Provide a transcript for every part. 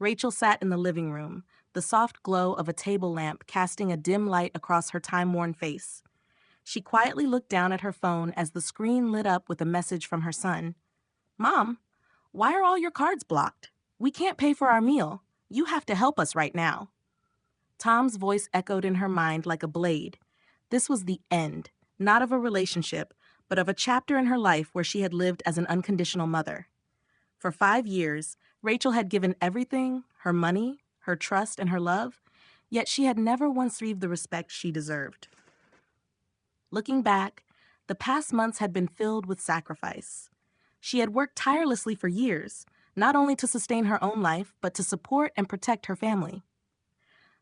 Rachel sat in the living room, the soft glow of a table lamp casting a dim light across her time-worn face. She quietly looked down at her phone as the screen lit up with a message from her son. "Mom, why are all your cards blocked? We can't pay for our meal. You have to help us right now." Tom's voice echoed in her mind like a blade. This was the end, not of a relationship, but of a chapter in her life where she had lived as an unconditional mother. For 5 years, Rachel had given everything, her money, her trust, and her love, yet she had never once received the respect she deserved. Looking back, the past months had been filled with sacrifice. She had worked tirelessly for years, not only to sustain her own life, but to support and protect her family.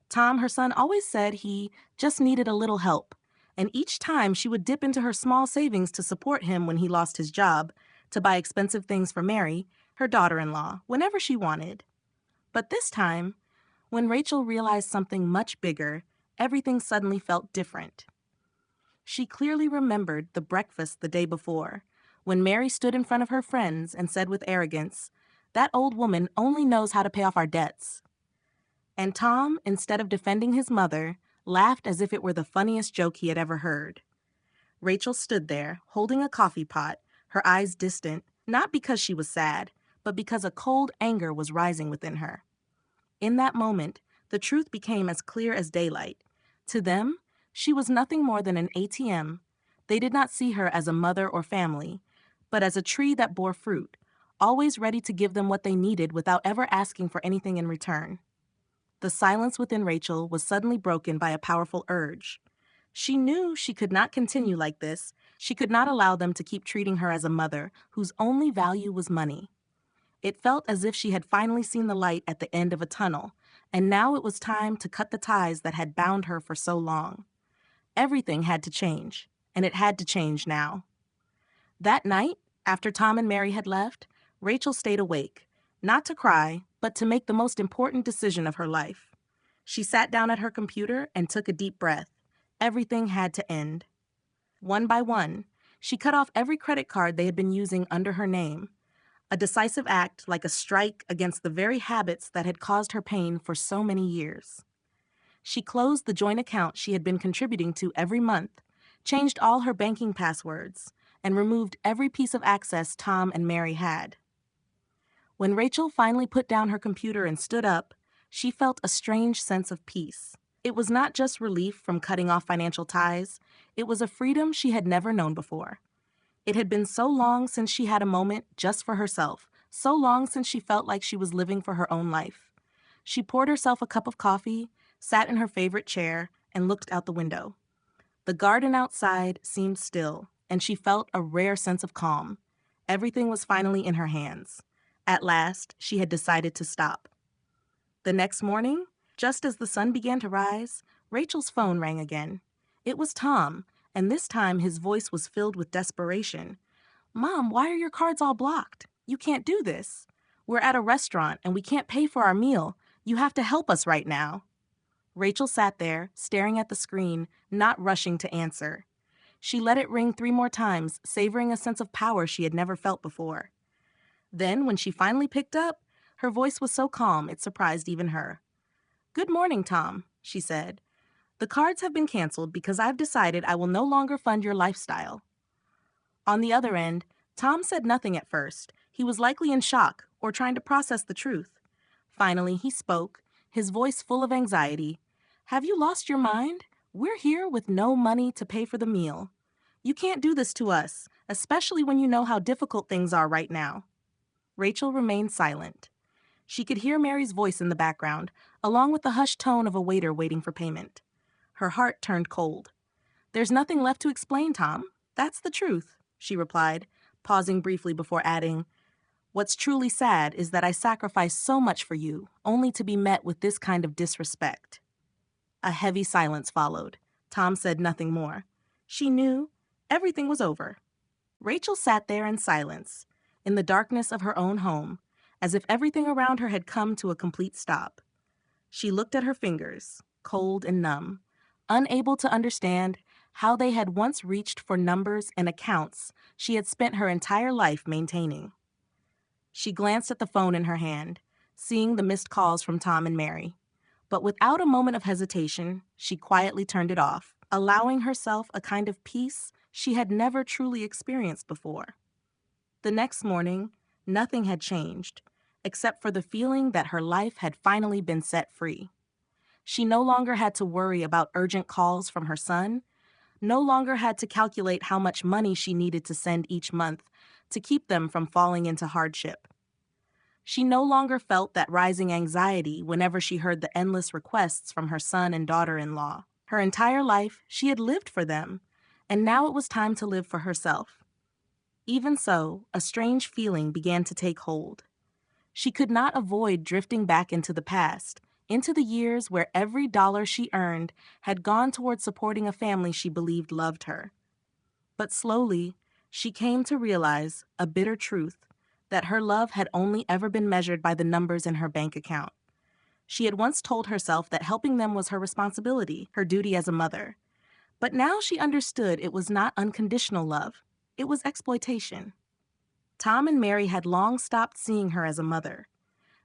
Tom, her son, always said he just needed a little help, and each time she would dip into her small savings to support him when he lost his job, to buy expensive things for Mary, her daughter-in-law, whenever she wanted. But this time, when Rachel realized something much bigger, everything suddenly felt different. She clearly remembered the breakfast the day before, when Mary stood in front of her friends and said with arrogance, "That old woman only knows how to pay off our debts." And Tom, instead of defending his mother, laughed as if it were the funniest joke he had ever heard. Rachel stood there, holding a coffee pot, her eyes distant, not because she was sad, but because a cold anger was rising within her. In that moment, the truth became as clear as daylight. To them, she was nothing more than an ATM. They did not see her as a mother or family, but as a tree that bore fruit, always ready to give them what they needed without ever asking for anything in return. The silence within Rachel was suddenly broken by a powerful urge. She knew she could not continue like this. She could not allow them to keep treating her as a mother whose only value was money. It felt as if she had finally seen the light at the end of a tunnel, and now it was time to cut the ties that had bound her for so long. Everything had to change, and it had to change now. That night, after Tom and Mary had left, Rachel stayed awake, not to cry, but to make the most important decision of her life. She sat down at her computer and took a deep breath. Everything had to end. One by one, she cut off every credit card they had been using under her name, a decisive act like a strike against the very habits that had caused her pain for so many years. She closed the joint account she had been contributing to every month, changed all her banking passwords, and removed every piece of access Tom and Mary had. When Rachel finally put down her computer and stood up, she felt a strange sense of peace. It was not just relief from cutting off financial ties, it was a freedom she had never known before. It had been so long since she had a moment just for herself, so long since she felt like she was living for her own life. She poured herself a cup of coffee, sat in her favorite chair, and looked out the window. The garden outside seemed still, and she felt a rare sense of calm. Everything was finally in her hands. At last, she had decided to stop. The next morning, just as the sun began to rise, Rachel's phone rang again. It was Tom, and this time his voice was filled with desperation. "Mom, why are your cards all blocked? You can't do this. We're at a restaurant and we can't pay for our meal. You have to help us right now." Rachel sat there, staring at the screen, not rushing to answer. She let it ring 3 more times, savoring a sense of power she had never felt before. Then, when she finally picked up, her voice was so calm it surprised even her. "Good morning, Tom," she said. "The cards have been canceled because I've decided I will no longer fund your lifestyle." On the other end, Tom said nothing at first. He was likely in shock or trying to process the truth. Finally, he spoke, his voice full of anxiety. "Have you lost your mind? We're here with no money to pay for the meal. You can't do this to us, especially when you know how difficult things are right now." Rachel remained silent. She could hear Mary's voice in the background, along with the hushed tone of a waiter waiting for payment. Her heart turned cold. "There's nothing left to explain, Tom. That's the truth," she replied, pausing briefly before adding, "What's truly sad is that I sacrificed so much for you, only to be met with this kind of disrespect." A heavy silence followed. Tom said nothing more. She knew everything was over. Rachel sat there in silence, in the darkness of her own home, as if everything around her had come to a complete stop. She looked at her fingers, cold and numb, unable to understand how they had once reached for numbers and accounts she had spent her entire life maintaining. She glanced at the phone in her hand, seeing the missed calls from Tom and Mary. But without a moment of hesitation, she quietly turned it off, allowing herself a kind of peace she had never truly experienced before. The next morning, nothing had changed, except for the feeling that her life had finally been set free. She no longer had to worry about urgent calls from her son, no longer had to calculate how much money she needed to send each month to keep them from falling into hardship. She no longer felt that rising anxiety whenever she heard the endless requests from her son and daughter-in-law. Her entire life, she had lived for them, and now it was time to live for herself. Even so, a strange feeling began to take hold. She could not avoid drifting back into the past, into the years where every dollar she earned had gone toward supporting a family she believed loved her. But slowly, she came to realize a bitter truth, that her love had only ever been measured by the numbers in her bank account. She had once told herself that helping them was her responsibility, her duty as a mother. But now she understood it was not unconditional love, it was exploitation. Tom and Mary had long stopped seeing her as a mother.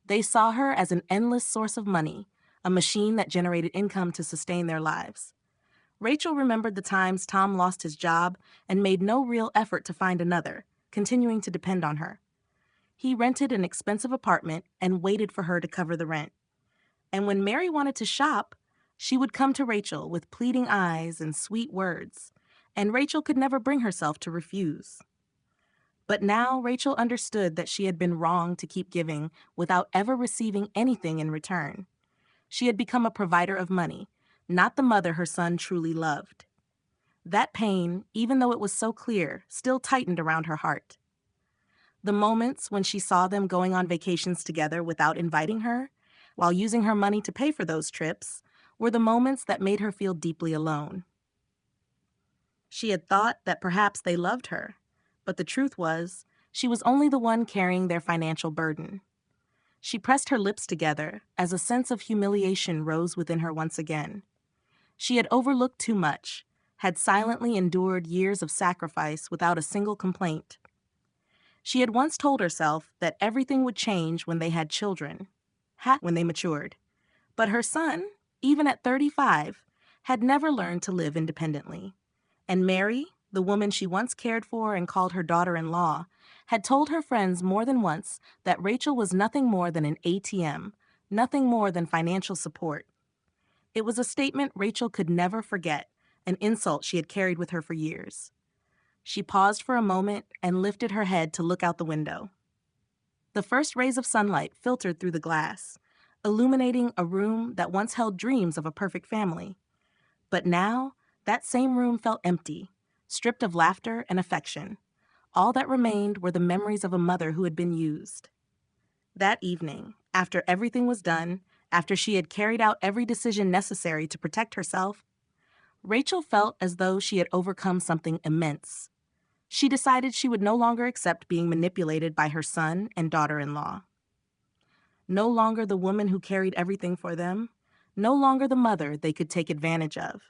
They saw her as an endless source of money, a machine that generated income to sustain their lives. Rachel remembered the times Tom lost his job and made no real effort to find another, continuing to depend on her. He rented an expensive apartment and waited for her to cover the rent. And when Mary wanted to shop, she would come to Rachel with pleading eyes and sweet words, and Rachel could never bring herself to refuse. But now Rachel understood that she had been wrong to keep giving without ever receiving anything in return. She had become a provider of money, not the mother her son truly loved. That pain, even though it was so clear, still tightened around her heart. The moments when she saw them going on vacations together without inviting her, while using her money to pay for those trips, were the moments that made her feel deeply alone. She had thought that perhaps they loved her, but the truth was, she was only the one carrying their financial burden. She pressed her lips together as a sense of humiliation rose within her once again. She had overlooked too much, had silently endured years of sacrifice without a single complaint. She had once told herself that everything would change when they had children, when they matured. But her son, even at 35, had never learned to live independently. And Mary, the woman she once cared for and called her daughter-in-law, had told her friends more than once that Rachel was nothing more than an ATM, nothing more than financial support. It was a statement Rachel could never forget, an insult she had carried with her for years. She paused for a moment and lifted her head to look out the window. The first rays of sunlight filtered through the glass, illuminating a room that once held dreams of a perfect family. But now, that same room felt empty, stripped of laughter and affection. All that remained were the memories of a mother who had been used. That evening, after everything was done, after she had carried out every decision necessary to protect herself, Rachel felt as though she had overcome something immense. She decided she would no longer accept being manipulated by her son and daughter-in-law. No longer the woman who carried everything for them, no longer the mother they could take advantage of.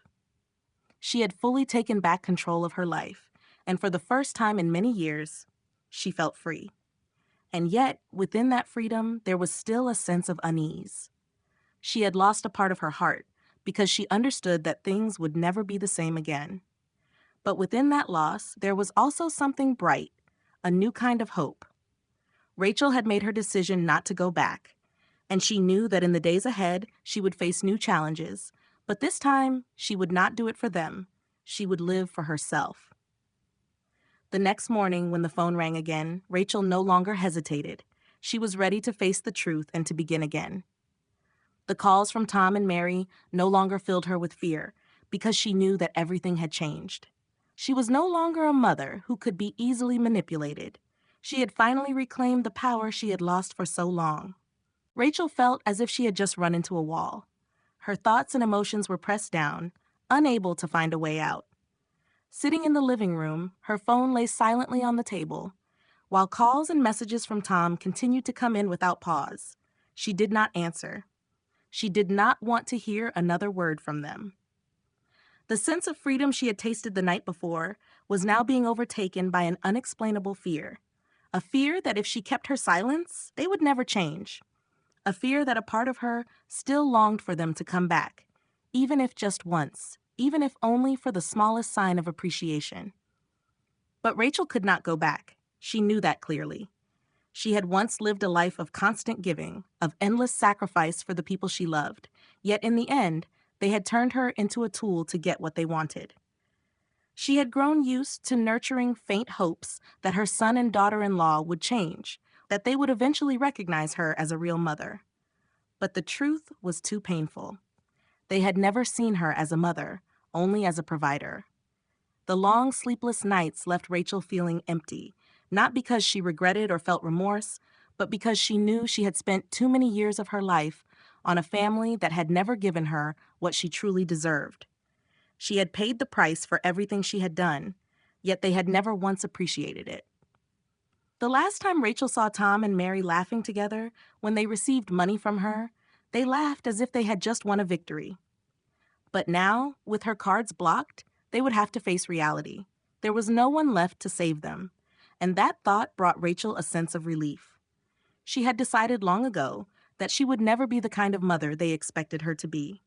She had fully taken back control of her life, and for the first time in many years, she felt free. And yet, within that freedom, there was still a sense of unease. She had lost a part of her heart because she understood that things would never be the same again. But within that loss, there was also something bright, a new kind of hope. Rachel had made her decision not to go back, and she knew that in the days ahead, she would face new challenges, but this time, she would not do it for them. She would live for herself. The next morning, when the phone rang again, Rachel no longer hesitated. She was ready to face the truth and to begin again. The calls from Tom and Mary no longer filled her with fear, because she knew that everything had changed. She was no longer a mother who could be easily manipulated. She had finally reclaimed the power she had lost for so long. Rachel felt as if she had just run into a wall. Her thoughts and emotions were pressed down, unable to find a way out. Sitting in the living room, her phone lay silently on the table. While calls and messages from Tom continued to come in without pause, she did not answer. She did not want to hear another word from them. The sense of freedom she had tasted the night before was now being overtaken by an unexplainable fear. A fear that if she kept her silence, they would never change. a fear that a part of her still longed for them to come back, even if just once, even if only for the smallest sign of appreciation. But Rachel could not go back. She knew that clearly. She had once lived a life of constant giving, of endless sacrifice for the people she loved, yet in the end, they had turned her into a tool to get what they wanted. She had grown used to nurturing faint hopes that her son and daughter-in-law would change, that they would eventually recognize her as a real mother. But the truth was too painful. They had never seen her as a mother, only as a provider. The long, sleepless nights left Rachel feeling empty, not because she regretted or felt remorse, but because she knew she had spent too many years of her life on a family that had never given her what she truly deserved. She had paid the price for everything she had done, yet they had never once appreciated it. The last time Rachel saw Tom and Mary laughing together, when they received money from her, they laughed as if they had just won a victory. But now, with her cards blocked, they would have to face reality. There was no one left to save them, and that thought brought Rachel a sense of relief. She had decided long ago that she would never be the kind of mother they expected her to be.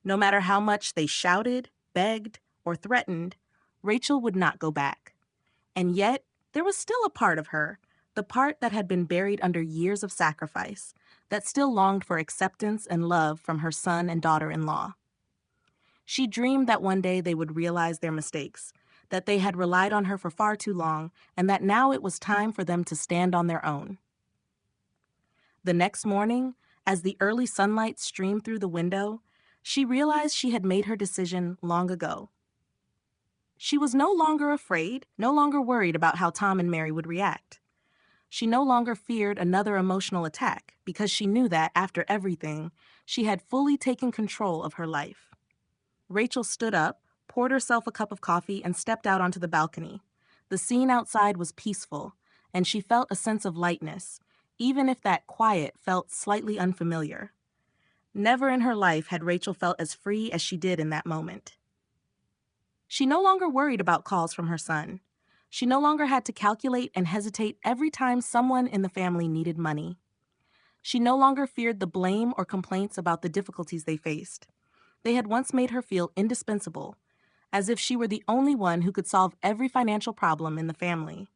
No matter how much they shouted, begged, or threatened, Rachel would not go back. And yet, there was still a part of her, the part that had been buried under years of sacrifice, that still longed for acceptance and love from her son and daughter-in-law. She dreamed that one day they would realize their mistakes, that they had relied on her for far too long, and that now it was time for them to stand on their own. The next morning, as the early sunlight streamed through the window, she realized she had made her decision long ago. She was no longer afraid, no longer worried about how Tom and Mary would react. She no longer feared another emotional attack because she knew that, after everything, she had fully taken control of her life. Rachel stood up, poured herself a cup of coffee, and stepped out onto the balcony. The scene outside was peaceful, and she felt a sense of lightness, even if that quiet felt slightly unfamiliar. Never in her life had Rachel felt as free as she did in that moment. She no longer worried about calls from her son. She no longer had to calculate and hesitate every time someone in the family needed money. She no longer feared the blame or complaints about the difficulties they faced. They had once made her feel indispensable, as if she were the only one who could solve every financial problem in the family.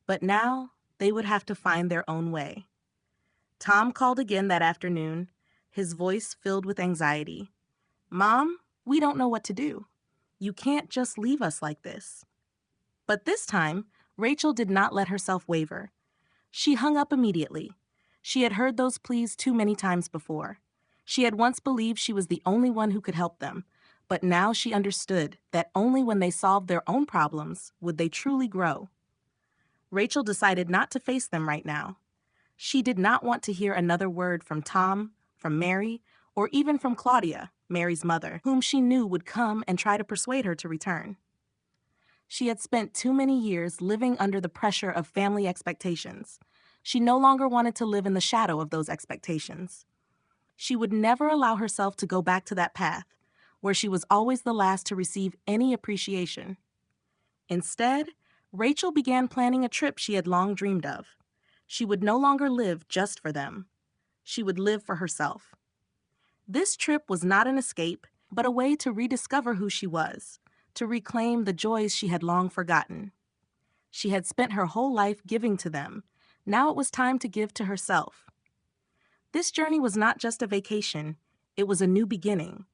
But now, they would have to find their own way. Tom called again that afternoon, his voice filled with anxiety. "Mom, we don't know what to do. You can't just leave us like this." But this time, Rachel did not let herself waver. She hung up immediately. She had heard those pleas too many times before. She had once believed she was the only one who could help them, but now she understood that only when they solved their own problems would they truly grow. Rachel decided not to face them right now. She did not want to hear another word from Tom, from Mary, or even from Claudia, Mary's mother, whom she knew would come and try to persuade her to return. She had spent too many years living under the pressure of family expectations. She no longer wanted to live in the shadow of those expectations. She would never allow herself to go back to that path, where she was always the last to receive any appreciation. Instead, Rachel began planning a trip she had long dreamed of. She would no longer live just for them. She would live for herself. This trip was not an escape, but a way to rediscover who she was, to reclaim the joys she had long forgotten. She had spent her whole life giving to them. Now it was time to give to herself. This journey was not just a vacation, it was a new beginning.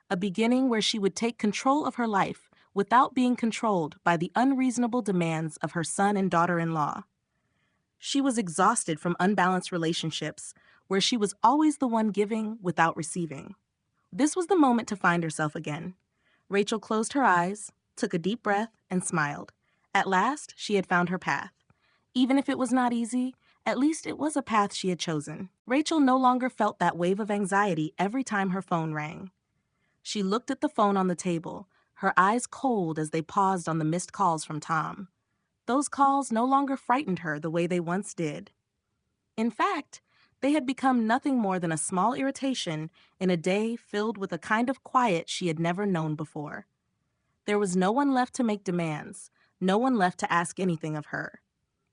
A beginning where she would take control of her life without being controlled by the unreasonable demands of her son and daughter-in-law. She was exhausted from unbalanced relationships where she was always the one giving without receiving. This was the moment to find herself again. Rachel closed her eyes, took a deep breath, and smiled. At last, she had found her path. Even if it was not easy, at least it was a path she had chosen. Rachel no longer felt that wave of anxiety every time her phone rang. She looked at the phone on the table, her eyes cold as they paused on the missed calls from Tom. Those calls no longer frightened her the way they once did. In fact, they had become nothing more than a small irritation in a day filled with a kind of quiet she had never known before. There was no one left to make demands, no one left to ask anything of her.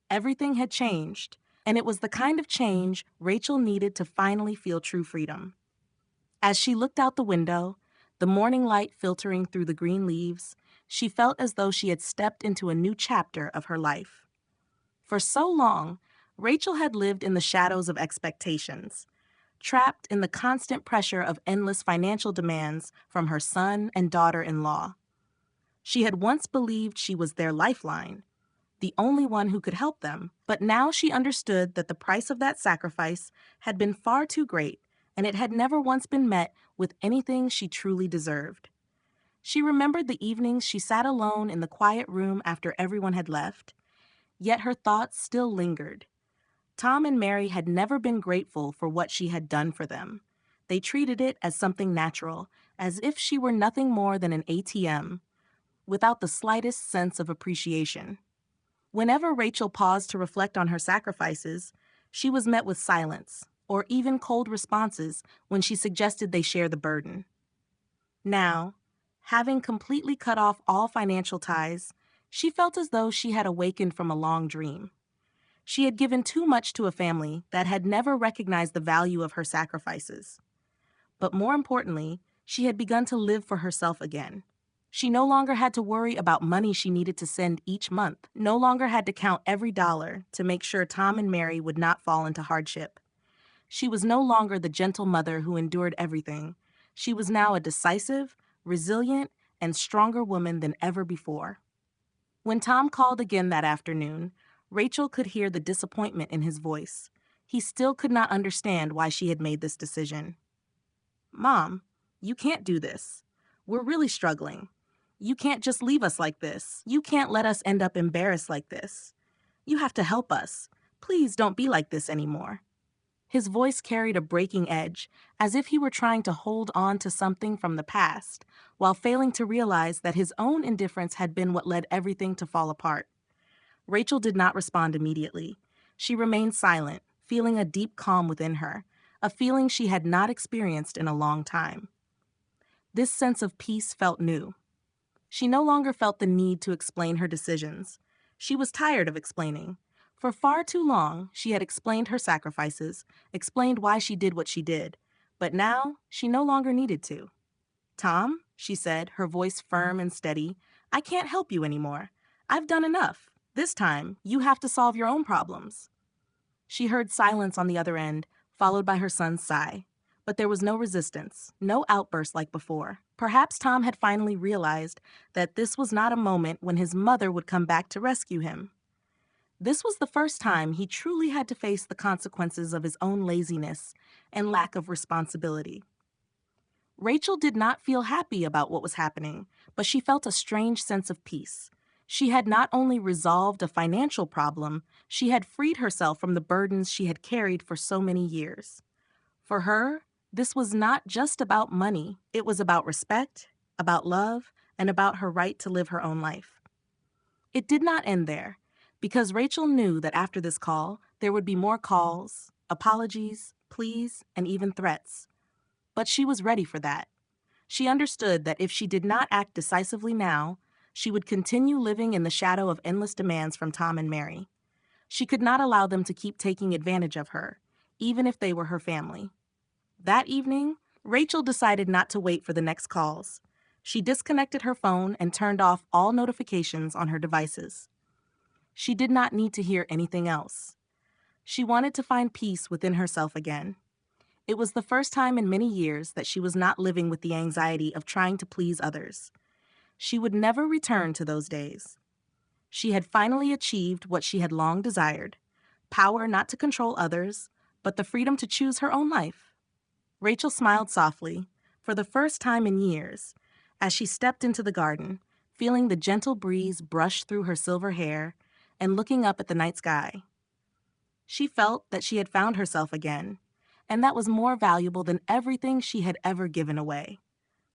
Everything had changed, and it was the kind of change Rachel needed to finally feel true freedom. As she looked out the window, the morning light filtering through the green leaves, she felt as though she had stepped into a new chapter of her life. For so long, Rachel had lived in the shadows of expectations, trapped in the constant pressure of endless financial demands from her son and daughter-in-law. She had once believed she was their lifeline, the only one who could help them, but now she understood that the price of that sacrifice had been far too great, and it had never once been met with anything she truly deserved. She remembered the evenings she sat alone in the quiet room after everyone had left, yet her thoughts still lingered. Tom and Mary had never been grateful for what she had done for them. They treated it as something natural, as if she were nothing more than an ATM, without the slightest sense of appreciation. Whenever Rachel paused to reflect on her sacrifices, she was met with silence, or even cold responses when she suggested they share the burden. Now, having completely cut off all financial ties, she felt as though she had awakened from a long dream. She had given too much to a family that had never recognized the value of her sacrifices. But more importantly, she had begun to live for herself again. She no longer had to worry about money she needed to send each month, no longer had to count every dollar to make sure Tom and Mary would not fall into hardship. She was no longer the gentle mother who endured everything. She was now a decisive, resilient, and stronger woman than ever before. When Tom called again that afternoon, Rachel could hear the disappointment in his voice. He still could not understand why she had made this decision. "Mom, you can't do this. We're really struggling. You can't just leave us like this. You can't let us end up embarrassed like this. You have to help us. Please don't be like this anymore." His voice carried a breaking edge, as if he were trying to hold on to something from the past, while failing to realize that his own indifference had been what led everything to fall apart. Rachel did not respond immediately. She remained silent, feeling a deep calm within her, a feeling she had not experienced in a long time. This sense of peace felt new. She no longer felt the need to explain her decisions. She was tired of explaining. For far too long, she had explained her sacrifices, explained why she did what she did, but now she no longer needed to. "Tom," she said, her voice firm and steady, "I can't help you anymore. I've done enough. This time, you have to solve your own problems." She heard silence on the other end, followed by her son's sigh. But there was no resistance, no outburst like before. Perhaps Tom had finally realized that this was not a moment when his mother would come back to rescue him. This was the first time he truly had to face the consequences of his own laziness and lack of responsibility. Rachel did not feel happy about what was happening, but she felt a strange sense of peace. She had not only resolved a financial problem, she had freed herself from the burdens she had carried for so many years. For her, this was not just about money. It was about respect, about love, and about her right to live her own life. It did not end there, because Rachel knew that after this call, there would be more calls, apologies, pleas, and even threats. But she was ready for that. She understood that if she did not act decisively now, she would continue living in the shadow of endless demands from Tom and Mary. She could not allow them to keep taking advantage of her, even if they were her family. That evening, Rachel decided not to wait for the next calls. She disconnected her phone and turned off all notifications on her devices. She did not need to hear anything else. She wanted to find peace within herself again. It was the first time in many years that she was not living with the anxiety of trying to please others. She would never return to those days. She had finally achieved what she had long desired: power not to control others, but the freedom to choose her own life. Rachel smiled softly, for the first time in years, as she stepped into the garden, feeling the gentle breeze brush through her silver hair and looking up at the night sky. She felt that she had found herself again, and that was more valuable than everything she had ever given away.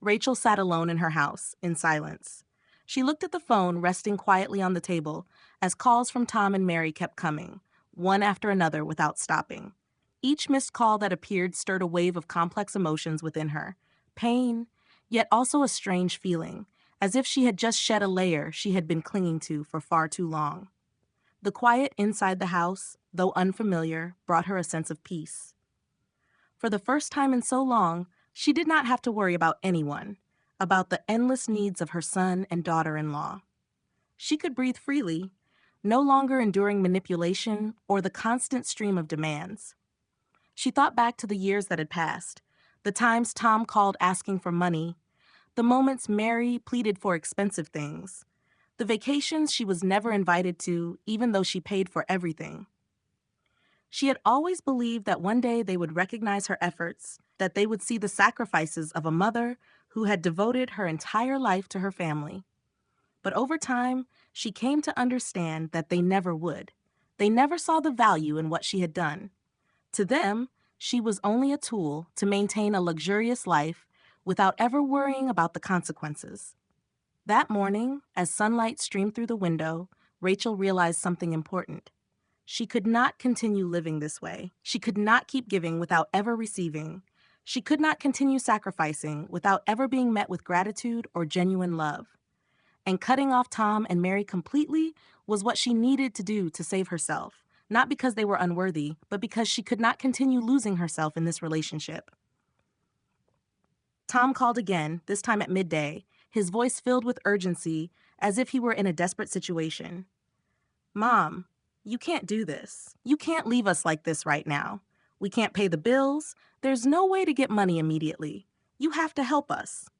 Rachel sat alone in her house, in silence. She looked at the phone resting quietly on the table as calls from Tom and Mary kept coming, one after another without stopping. Each missed call that appeared stirred a wave of complex emotions within her: pain, yet also a strange feeling, as if she had just shed a layer she had been clinging to for far too long. The quiet inside the house, though unfamiliar, brought her a sense of peace. For the first time in so long, she did not have to worry about anyone, about the endless needs of her son and daughter-in-law. She could breathe freely, no longer enduring manipulation or the constant stream of demands. She thought back to the years that had passed, the times Tom called asking for money, the moments Mary pleaded for expensive things, the vacations she was never invited to, even though she paid for everything. She had always believed that one day they would recognize her efforts, that they would see the sacrifices of a mother who had devoted her entire life to her family. But over time, she came to understand that they never would. They never saw the value in what she had done. To them, she was only a tool to maintain a luxurious life without ever worrying about the consequences. That morning, as sunlight streamed through the window, Rachel realized something important. She could not continue living this way. She could not keep giving without ever receiving. She could not continue sacrificing without ever being met with gratitude or genuine love. And cutting off Tom and Mary completely was what she needed to do to save herself, not because they were unworthy, but because she could not continue losing herself in this relationship. Tom called again, this time at midday, his voice filled with urgency, as if he were in a desperate situation. "Mom, you can't do this. You can't leave us like this right now. We can't pay the bills. There's no way to get money immediately. You have to help us."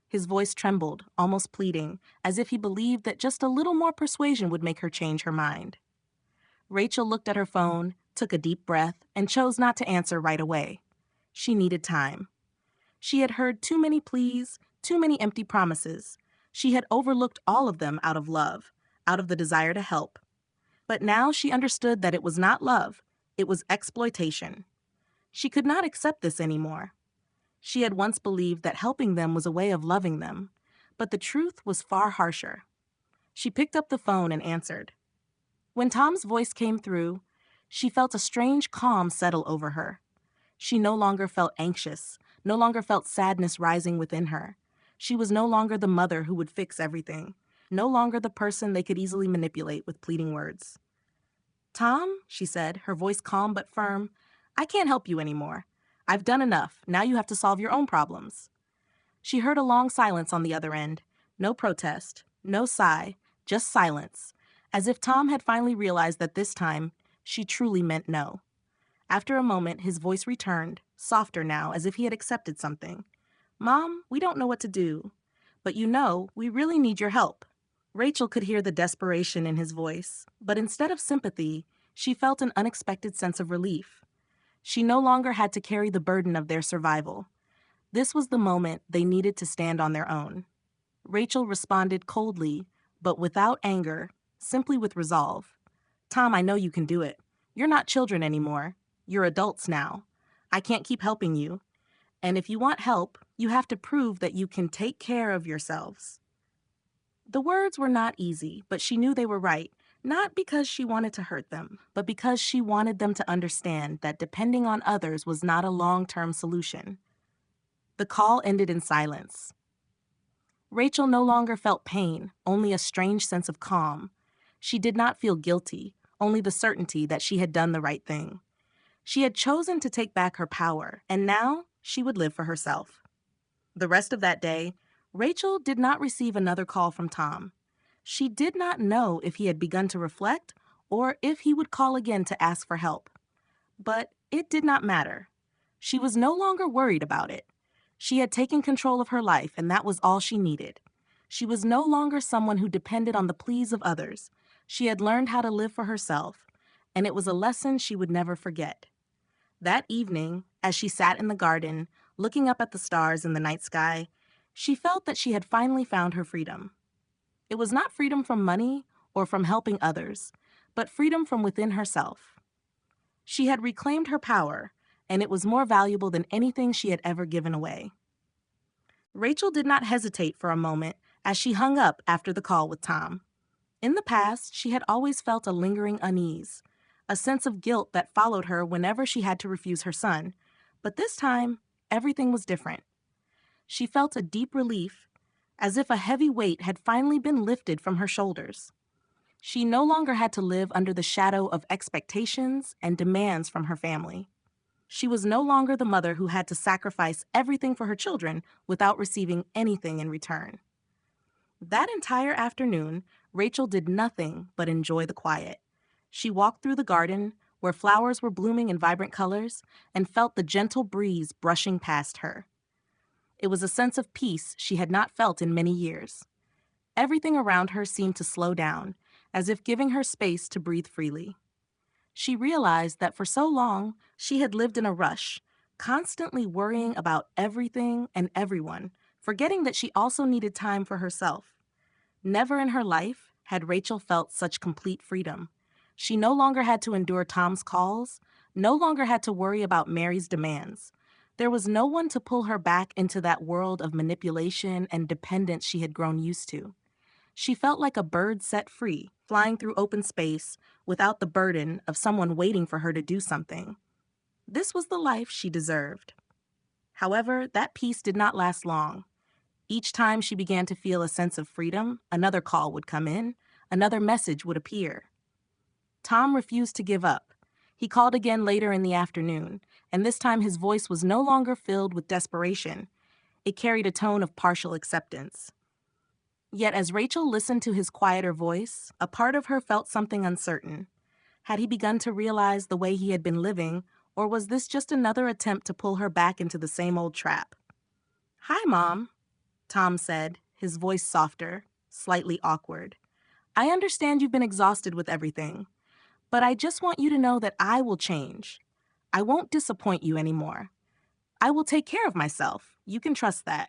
His voice trembled, almost pleading, as if he believed that just a little more persuasion would make her change her mind. Rachel looked at her phone, took a deep breath, and chose not to answer right away. She needed time. She had heard too many pleas, too many empty promises. She had overlooked all of them out of love, out of the desire to help. But now she understood that it was not love, it was exploitation. She could not accept this anymore. She had once believed that helping them was a way of loving them, but the truth was far harsher. She picked up the phone and answered. When Tom's voice came through, she felt a strange calm settle over her. She no longer felt anxious, no longer felt sadness rising within her. She was no longer the mother who would fix everything, no longer the person they could easily manipulate with pleading words. "Tom," she said, her voice calm but firm, "I can't help you anymore. I've done enough. Now you have to solve your own problems." She heard a long silence on the other end. No protest, no sigh, just silence, as if Tom had finally realized that this time she truly meant no. After a moment, his voice returned, softer now, as if he had accepted something. "Mom, we don't know what to do. But we really need your help." Rachel could hear the desperation in his voice, but instead of sympathy, she felt an unexpected sense of relief. She no longer had to carry the burden of their survival. This was the moment they needed to stand on their own. Rachel responded coldly, but without anger, simply with resolve. "Tom, I know you can do it. You're not children anymore. You're adults now. I can't keep helping you. And if you want help, you have to prove that you can take care of yourselves." The words were not easy, but she knew they were right, not because she wanted to hurt them, but because she wanted them to understand that depending on others was not a long-term solution. The call ended in silence. Rachel no longer felt pain, only a strange sense of calm. She did not feel guilty, only the certainty that she had done the right thing. She had chosen to take back her power, and now she would live for herself. The rest of that day, Rachel did not receive another call from Tom. She did not know if he had begun to reflect or if he would call again to ask for help. But it did not matter. She was no longer worried about it. She had taken control of her life, and that was all she needed. She was no longer someone who depended on the pleas of others. She had learned how to live for herself, and it was a lesson she would never forget. That evening, as she sat in the garden, looking up at the stars in the night sky, she felt that she had finally found her freedom. It was not freedom from money or from helping others, but freedom from within herself. She had reclaimed her power, and it was more valuable than anything she had ever given away. Rachel did not hesitate for a moment as she hung up after the call with Tom. In the past, she had always felt a lingering unease, a sense of guilt that followed her whenever she had to refuse her son. But this time, everything was different. She felt a deep relief, as if a heavy weight had finally been lifted from her shoulders. She no longer had to live under the shadow of expectations and demands from her family. She was no longer the mother who had to sacrifice everything for her children without receiving anything in return. That entire afternoon, Rachel did nothing but enjoy the quiet. She walked through the garden, where flowers were blooming in vibrant colors, and felt the gentle breeze brushing past her. It was a sense of peace she had not felt in many years. Everything around her seemed to slow down, as if giving her space to breathe freely. She realized that for so long, she had lived in a rush, constantly worrying about everything and everyone, forgetting that she also needed time for herself. Never in her life had Rachel felt such complete freedom. She no longer had to endure Tom's calls, no longer had to worry about Mary's demands. There was no one to pull her back into that world of manipulation and dependence she had grown used to. She felt like a bird set free, flying through open space without the burden of someone waiting for her to do something. This was the life she deserved. However, that peace did not last long. Each time she began to feel a sense of freedom, another call would come in, another message would appear. Tom refused to give up. He called again later in the afternoon, and this time his voice was no longer filled with desperation. It carried a tone of partial acceptance. Yet as Rachel listened to his quieter voice, a part of her felt something uncertain. Had he begun to realize the way he had been living, or was this just another attempt to pull her back into the same old trap? "Hi, Mom," Tom said, his voice softer, slightly awkward. "I understand you've been exhausted with everything, but I just want you to know that I will change. I won't disappoint you anymore. I will take care of myself. You can trust that."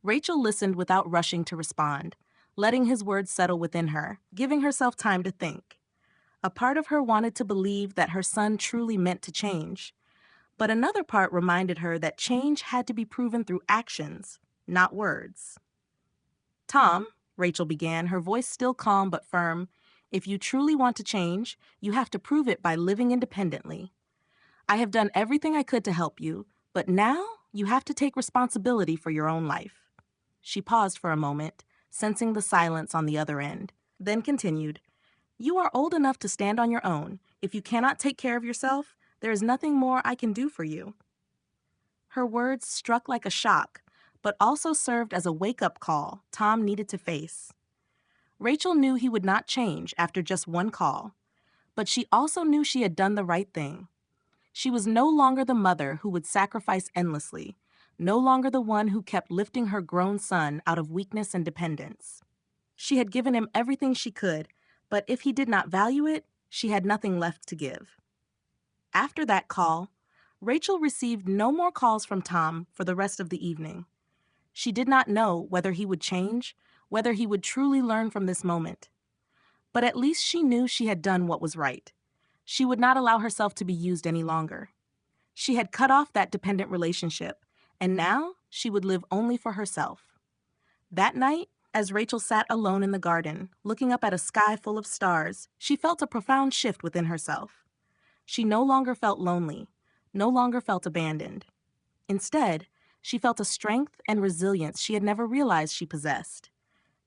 Rachel listened without rushing to respond, letting his words settle within her, giving herself time to think. A part of her wanted to believe that her son truly meant to change, but another part reminded her that change had to be proven through actions, not words. "Tom," Rachel began, her voice still calm but firm, "if you truly want to change, you have to prove it by living independently. I have done everything I could to help you, but now you have to take responsibility for your own life." She paused for a moment, sensing the silence on the other end, then continued, "You are old enough to stand on your own. If you cannot take care of yourself, there is nothing more I can do for you." Her words struck like a shock, but also served as a wake-up call Tom needed to face. Rachel knew he would not change after just one call, but she also knew she had done the right thing. She was no longer the mother who would sacrifice endlessly, no longer the one who kept lifting her grown son out of weakness and dependence. She had given him everything she could, but if he did not value it, she had nothing left to give. After that call, Rachel received no more calls from Tom for the rest of the evening. She did not know whether he would change, whether he would truly learn from this moment. But at least she knew she had done what was right. She would not allow herself to be used any longer. She had cut off that dependent relationship, and now she would live only for herself. That night, as Rachel sat alone in the garden, looking up at a sky full of stars, she felt a profound shift within herself. She no longer felt lonely, no longer felt abandoned. Instead, she felt a strength and resilience she had never realized she possessed.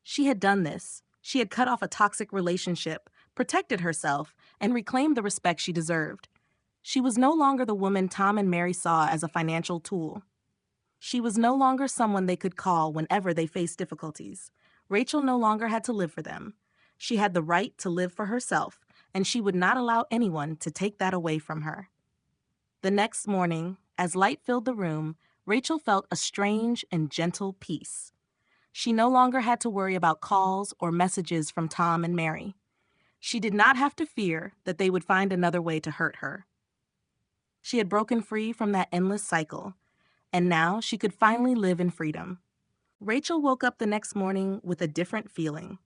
She had done this. She had cut off a toxic relationship, protected herself, and reclaimed the respect she deserved. She was no longer the woman Tom and Mary saw as a financial tool. She was no longer someone they could call whenever they faced difficulties. Rachel no longer had to live for them. She had the right to live for herself, and she would not allow anyone to take that away from her. The next morning, as light filled the room, Rachel felt a strange and gentle peace. She no longer had to worry about calls or messages from Tom and Mary. She did not have to fear that they would find another way to hurt her. She had broken free from that endless cycle, and now she could finally live in freedom. Rachel woke up the next morning with a different feeling.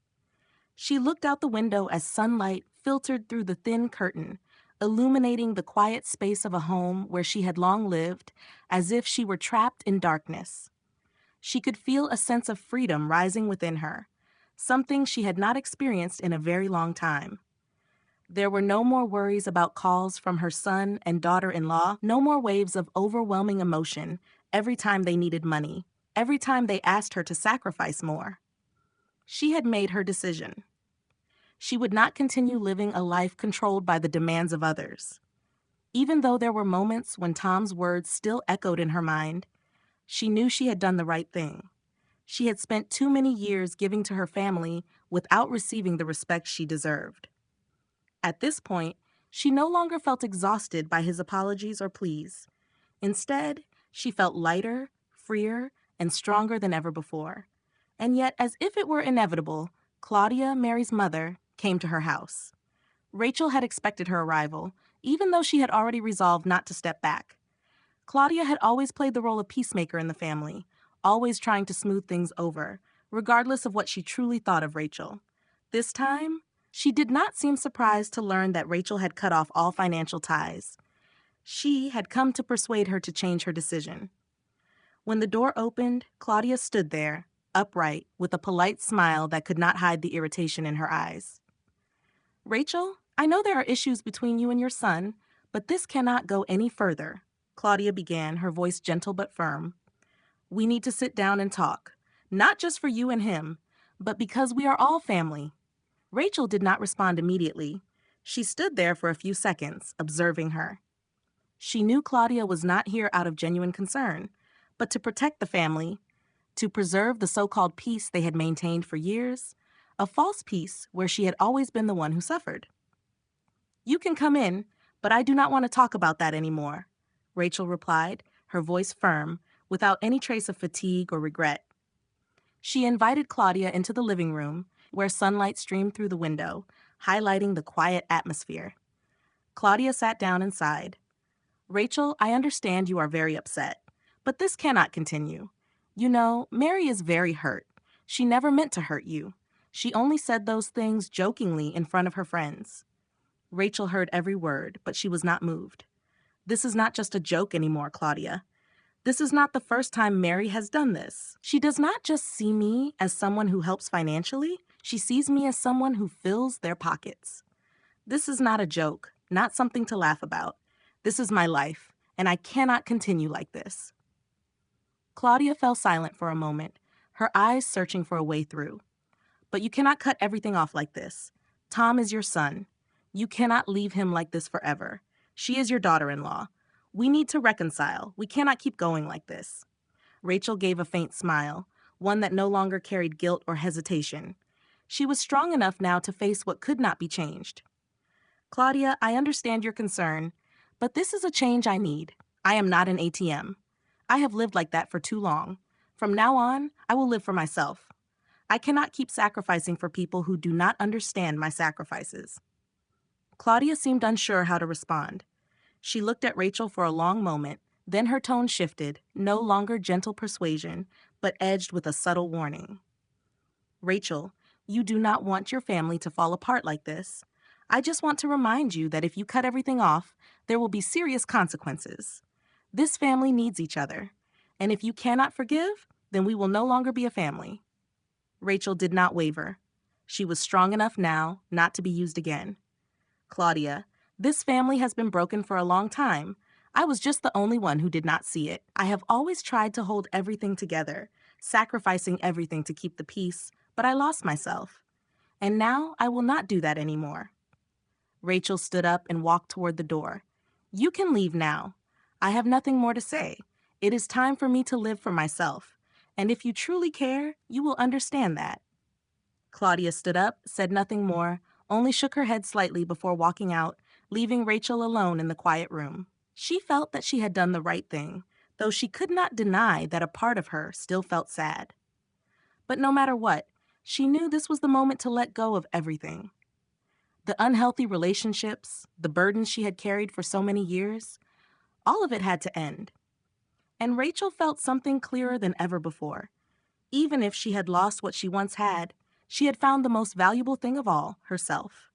She looked out the window as sunlight filtered through the thin curtain, illuminating the quiet space of a home where she had long lived, as if she were trapped in darkness. She could feel a sense of freedom rising within her, something she had not experienced in a very long time. There were no more worries about calls from her son and daughter-in-law, no more waves of overwhelming emotion every time they needed money, every time they asked her to sacrifice more. She had made her decision. She would not continue living a life controlled by the demands of others. Even though there were moments when Tom's words still echoed in her mind, she knew she had done the right thing. She had spent too many years giving to her family without receiving the respect she deserved. At this point, she no longer felt exhausted by his apologies or pleas. Instead, she felt lighter, freer, and stronger than ever before. And yet, as if it were inevitable, Claudia, Mary's mother, came to her house. Rachel had expected her arrival, even though she had already resolved not to step back. Claudia had always played the role of peacemaker in the family, always trying to smooth things over, regardless of what she truly thought of Rachel. This time, she did not seem surprised to learn that Rachel had cut off all financial ties. She had come to persuade her to change her decision. When the door opened, Claudia stood there, upright, with a polite smile that could not hide the irritation in her eyes. "Rachel, I know there are issues between you and your son, but this cannot go any further," Claudia began, her voice gentle but firm. "We need to sit down and talk, not just for you and him, but because we are all family." Rachel did not respond immediately. She stood there for a few seconds, observing her. She knew Claudia was not here out of genuine concern, but to protect the family, to preserve the so-called peace they had maintained for years, a false peace where she had always been the one who suffered. "You can come in, but I do not want to talk about that anymore," Rachel replied, her voice firm, without any trace of fatigue or regret. She invited Claudia into the living room, where sunlight streamed through the window, highlighting the quiet atmosphere. Claudia sat down and sighed. "Rachel, I understand you are very upset, but this cannot continue. You know, Mary is very hurt. She never meant to hurt you. She only said those things jokingly in front of her friends." Rachel heard every word, but she was not moved. "This is not just a joke anymore, Claudia. This is not the first time Mary has done this. She does not just see me as someone who helps financially, she sees me as someone who fills their pockets. This is not a joke, not something to laugh about. This is my life, and I cannot continue like this." Claudia fell silent for a moment, her eyes searching for a way through. "But you cannot cut everything off like this. Tom is your son. You cannot leave him like this forever. She is your daughter-in-law. We need to reconcile. We cannot keep going like this." Rachel gave a faint smile, one that no longer carried guilt or hesitation. She was strong enough now to face what could not be changed. "Claudia, I understand your concern, but this is a change I need. I am not an ATM. I have lived like that for too long. From now on, I will live for myself. I cannot keep sacrificing for people who do not understand my sacrifices." Claudia seemed unsure how to respond. She looked at Rachel for a long moment, then her tone shifted, no longer gentle persuasion, but edged with a subtle warning. "Rachel, you do not want your family to fall apart like this. I just want to remind you that if you cut everything off, there will be serious consequences. This family needs each other, and if you cannot forgive, then we will no longer be a family." Rachel did not waver. She was strong enough now not to be used again. "Claudia, this family has been broken for a long time. I was just the only one who did not see it. I have always tried to hold everything together, sacrificing everything to keep the peace, but I lost myself. And now I will not do that anymore." Rachel stood up and walked toward the door. "You can leave now. I have nothing more to say. It is time for me to live for myself. And if you truly care, you will understand that." Claudia stood up, said nothing more, only shook her head slightly before walking out, leaving Rachel alone in the quiet room. She felt that she had done the right thing, though she could not deny that a part of her still felt sad. But no matter what, she knew this was the moment to let go of everything. The unhealthy relationships, the burdens she had carried for so many years, all of it had to end. And Rachel felt something clearer than ever before. Even if she had lost what she once had, she had found the most valuable thing of all, herself.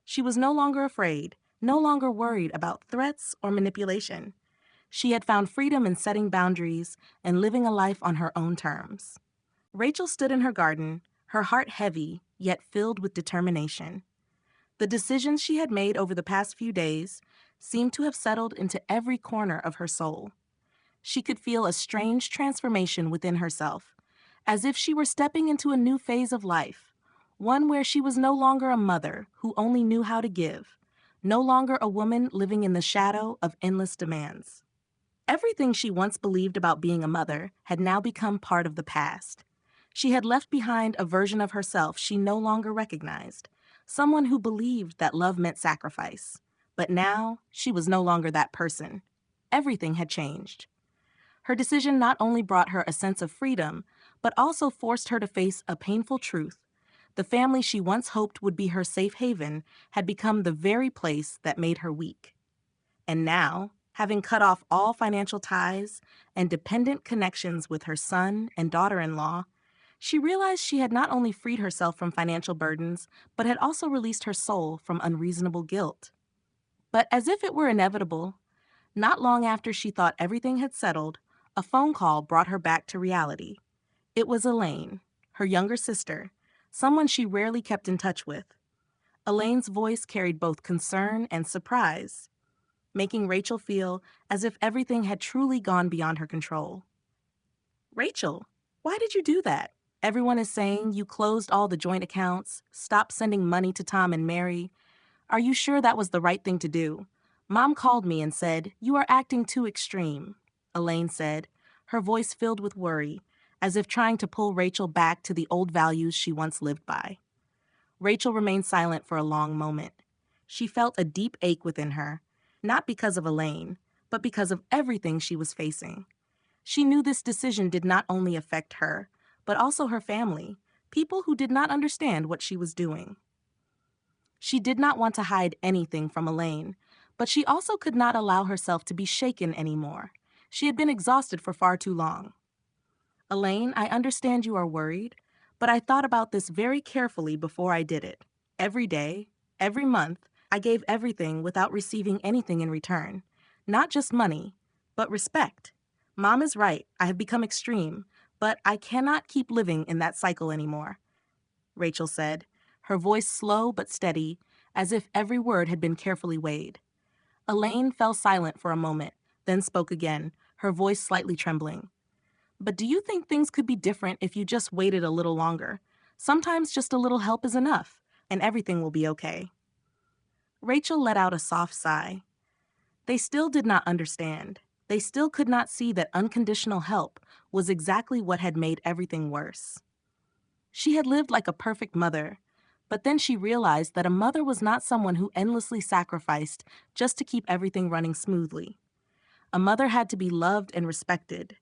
She was no longer afraid, no longer worried about threats or manipulation. She had found freedom in setting boundaries and living a life on her own terms. Rachel stood in her garden, her heart heavy, yet filled with determination. The decisions she had made over the past few days seemed to have settled into every corner of her soul. She could feel a strange transformation within herself, as if she were stepping into a new phase of life, One where she was no longer a mother who only knew how to give, no longer a woman living in the shadow of endless demands. Everything she once believed about being a mother had now become part of the past. She had left behind a version of herself she no longer recognized, someone who believed that love meant sacrifice. But now, she was no longer that person. Everything had changed. Her decision not only brought her a sense of freedom, but also forced her to face a painful truth. The family she once hoped would be her safe haven had become the very place that made her weak. And now, having cut off all financial ties and dependent connections with her son and daughter-in-law, she realized she had not only freed herself from financial burdens, but had also released her soul from unreasonable guilt. But as if it were inevitable, not long after she thought everything had settled, a phone call brought her back to reality. It was Elaine, her younger sister, someone she rarely kept in touch with. Elaine's voice carried both concern and surprise, making Rachel feel as if everything had truly gone beyond her control. "Rachel, why did you do that? Everyone is saying you closed all the joint accounts, stopped sending money to Tom and Mary. Are you sure that was the right thing to do? Mom called me and said, you are acting too extreme," Elaine said, her voice filled with worry, as if trying to pull Rachel back to the old values she once lived by. Rachel remained silent for a long moment. She felt a deep ache within her, not because of Elaine, but because of everything she was facing. She knew this decision did not only affect her, but also her family, people who did not understand what she was doing. She did not want to hide anything from Elaine, but she also could not allow herself to be shaken anymore. She had been exhausted for far too long. "Elaine, I understand you are worried, but I thought about this very carefully before I did it. Every day, every month, I gave everything without receiving anything in return. Not just money, but respect. Mom is right, I have become extreme, but I cannot keep living in that cycle anymore," Rachel said, her voice slow but steady, as if every word had been carefully weighed. Elaine fell silent for a moment, then spoke again, her voice slightly trembling. "But do you think things could be different if you just waited a little longer? Sometimes just a little help is enough, and everything will be okay." Rachel let out a soft sigh. They still did not understand. They still could not see that unconditional help was exactly what had made everything worse. She had lived like a perfect mother, but then she realized that a mother was not someone who endlessly sacrificed just to keep everything running smoothly. A mother had to be loved and respected,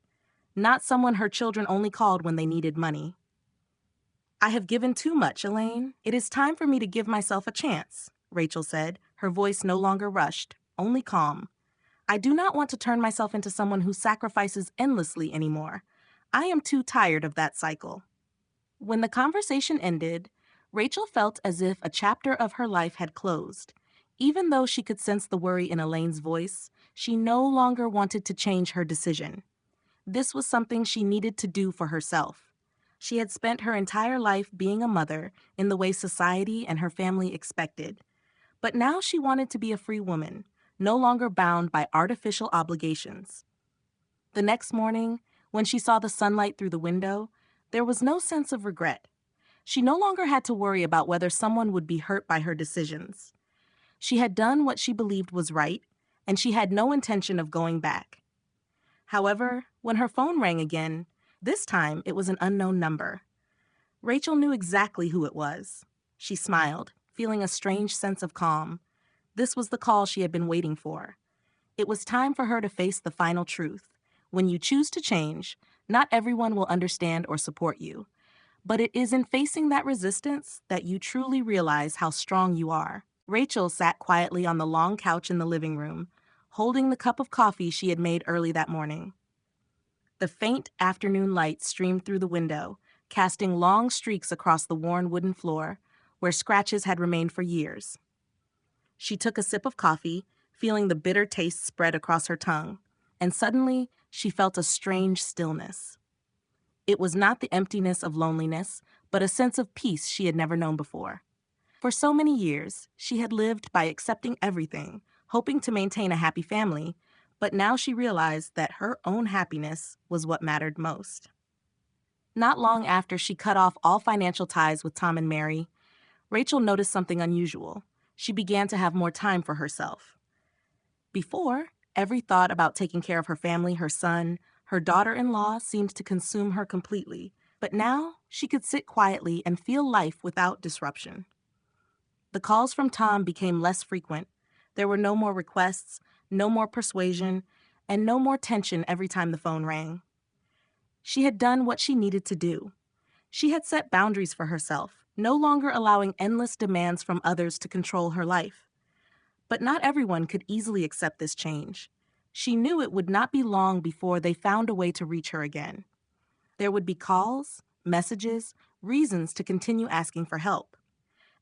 not someone her children only called when they needed money. "I have given too much, Elaine. It is time for me to give myself a chance," Rachel said, her voice no longer rushed, only calm. "I do not want to turn myself into someone who sacrifices endlessly anymore. I am too tired of that cycle." When the conversation ended, Rachel felt as if a chapter of her life had closed. Even though she could sense the worry in Elaine's voice, she no longer wanted to change her decision. This was something she needed to do for herself. She had spent her entire life being a mother in the way society and her family expected. But now she wanted to be a free woman, no longer bound by artificial obligations. The next morning, when she saw the sunlight through the window, there was no sense of regret. She no longer had to worry about whether someone would be hurt by her decisions. She had done what she believed was right, and she had no intention of going back. However, when her phone rang again, this time it was an unknown number. Rachel knew exactly who it was. She smiled, feeling a strange sense of calm. This was the call she had been waiting for. It was time for her to face the final truth. When you choose to change, not everyone will understand or support you. But it is in facing that resistance that you truly realize how strong you are. Rachel sat quietly on the long couch in the living room, holding the cup of coffee she had made early that morning. The faint afternoon light streamed through the window, casting long streaks across the worn wooden floor, where scratches had remained for years. She took a sip of coffee, feeling the bitter taste spread across her tongue, and suddenly she felt a strange stillness. It was not the emptiness of loneliness, but a sense of peace she had never known before. For so many years, she had lived by accepting everything, hoping to maintain a happy family, but now she realized that her own happiness was what mattered most. Not long after she cut off all financial ties with Tom and Mary, Rachel noticed something unusual. She began to have more time for herself. Before, every thought about taking care of her family, her son, her daughter-in-law seemed to consume her completely. But now, she could sit quietly and feel life without disruption. The calls from Tom became less frequent. There were no more requests, no more persuasion, and no more tension every time the phone rang. She had done what she needed to do. She had set boundaries for herself, no longer allowing endless demands from others to control her life. But not everyone could easily accept this change. She knew it would not be long before they found a way to reach her again. There would be calls, messages, reasons to continue asking for help.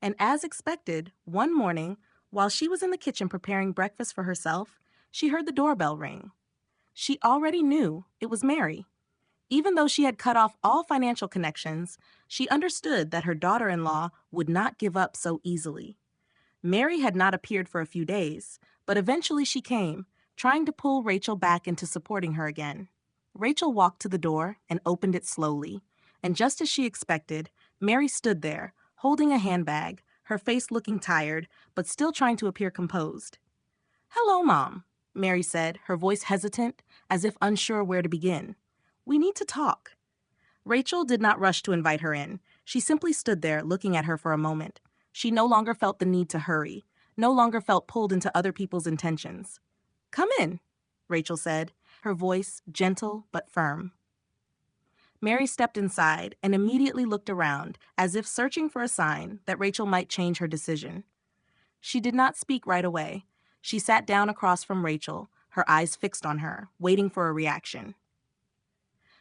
And as expected, one morning, while she was in the kitchen preparing breakfast for herself, she heard the doorbell ring. She already knew it was Mary. Even though she had cut off all financial connections, she understood that her daughter-in-law would not give up so easily. Mary had not appeared for a few days, but eventually she came, trying to pull Rachel back into supporting her again. Rachel walked to the door and opened it slowly, and just as she expected, Mary stood there, holding a handbag, her face looking tired, but still trying to appear composed. "Hello, Mom," Mary said, her voice hesitant, as if unsure where to begin. "We need to talk." Rachel did not rush to invite her in. She simply stood there, looking at her for a moment. She no longer felt the need to hurry, no longer felt pulled into other people's intentions. "Come in," Rachel said, her voice gentle but firm. Mary stepped inside and immediately looked around, as if searching for a sign that Rachel might change her decision. She did not speak right away. She sat down across from Rachel, her eyes fixed on her, waiting for a reaction.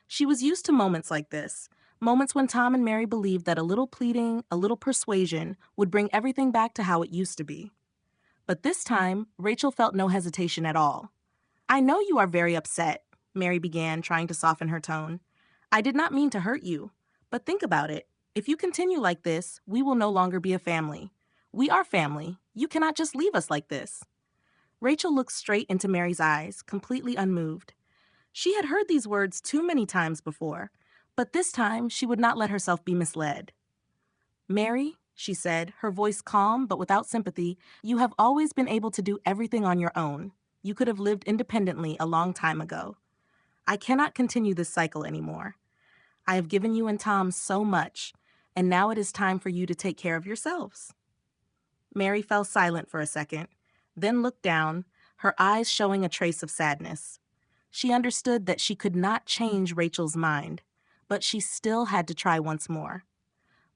She was used to moments like this, moments when Tom and Mary believed that a little pleading, a little persuasion would bring everything back to how it used to be. But this time, Rachel felt no hesitation at all. "I know you are very upset," Mary began, trying to soften her tone. "I did not mean to hurt you. But think about it. If you continue like this, we will no longer be a family. We are family. You cannot just leave us like this." Rachel looked straight into Mary's eyes, completely unmoved. She had heard these words too many times before, but this time she would not let herself be misled. "Mary," she said, her voice calm but without sympathy, "you have always been able to do everything on your own. You could have lived independently a long time ago. I cannot continue this cycle anymore. I have given you and Tom so much, and now it is time for you to take care of yourselves." Mary fell silent for a second, then looked down, her eyes showing a trace of sadness. She understood that she could not change Rachel's mind, but she still had to try once more.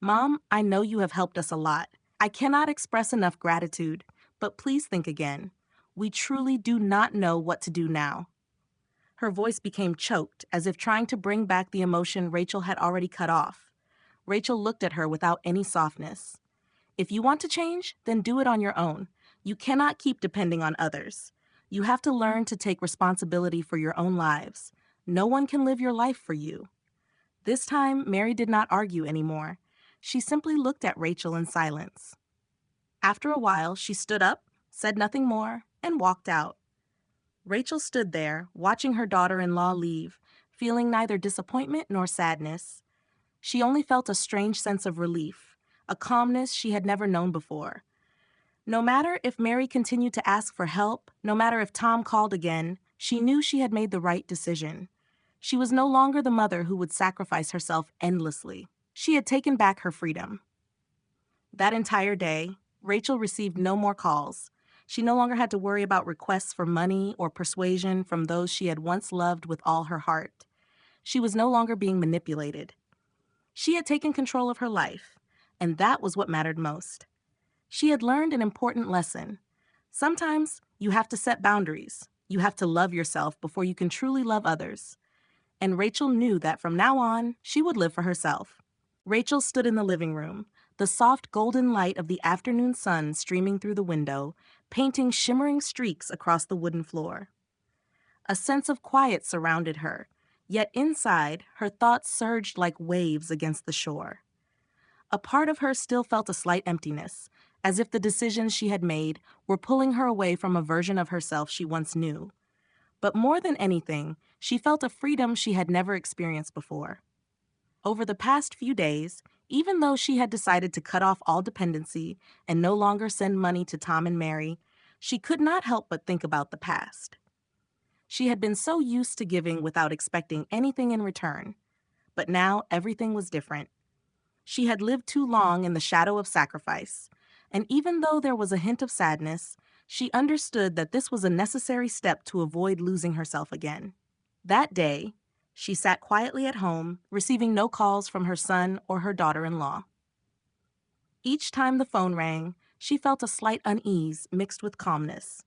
"Mom, I know you have helped us a lot. I cannot express enough gratitude, but please think again. We truly do not know what to do now." Her voice became choked, as if trying to bring back the emotion Rachel had already cut off. Rachel looked at her without any softness. "If you want to change, then do it on your own. You cannot keep depending on others. You have to learn to take responsibility for your own lives. No one can live your life for you." This time, Mary did not argue anymore. She simply looked at Rachel in silence. After a while, she stood up, said nothing more, and walked out. Rachel stood there, watching her daughter-in-law leave, feeling neither disappointment nor sadness. She only felt a strange sense of relief, a calmness she had never known before. No matter if Mary continued to ask for help, no matter if Tom called again, she knew she had made the right decision. She was no longer the mother who would sacrifice herself endlessly. She had taken back her freedom. That entire day, Rachel received no more calls. She no longer had to worry about requests for money or persuasion from those she had once loved with all her heart. She was no longer being manipulated. She had taken control of her life, and that was what mattered most. She had learned an important lesson. Sometimes you have to set boundaries. You have to love yourself before you can truly love others. And Rachel knew that from now on, she would live for herself. Rachel stood in the living room, the soft golden light of the afternoon sun streaming through the window, painting shimmering streaks across the wooden floor. A sense of quiet surrounded her, yet inside, her thoughts surged like waves against the shore. A part of her still felt a slight emptiness, as if the decisions she had made were pulling her away from a version of herself she once knew. But more than anything, she felt a freedom she had never experienced before. Over the past few days, even though she had decided to cut off all dependency and no longer send money to Tom and Mary, she could not help but think about the past. She had been so used to giving without expecting anything in return, but now everything was different. She had lived too long in the shadow of sacrifice, and even though there was a hint of sadness, she understood that this was a necessary step to avoid losing herself again. That day, she sat quietly at home, receiving no calls from her son or her daughter-in-law. Each time the phone rang, she felt a slight unease mixed with calmness.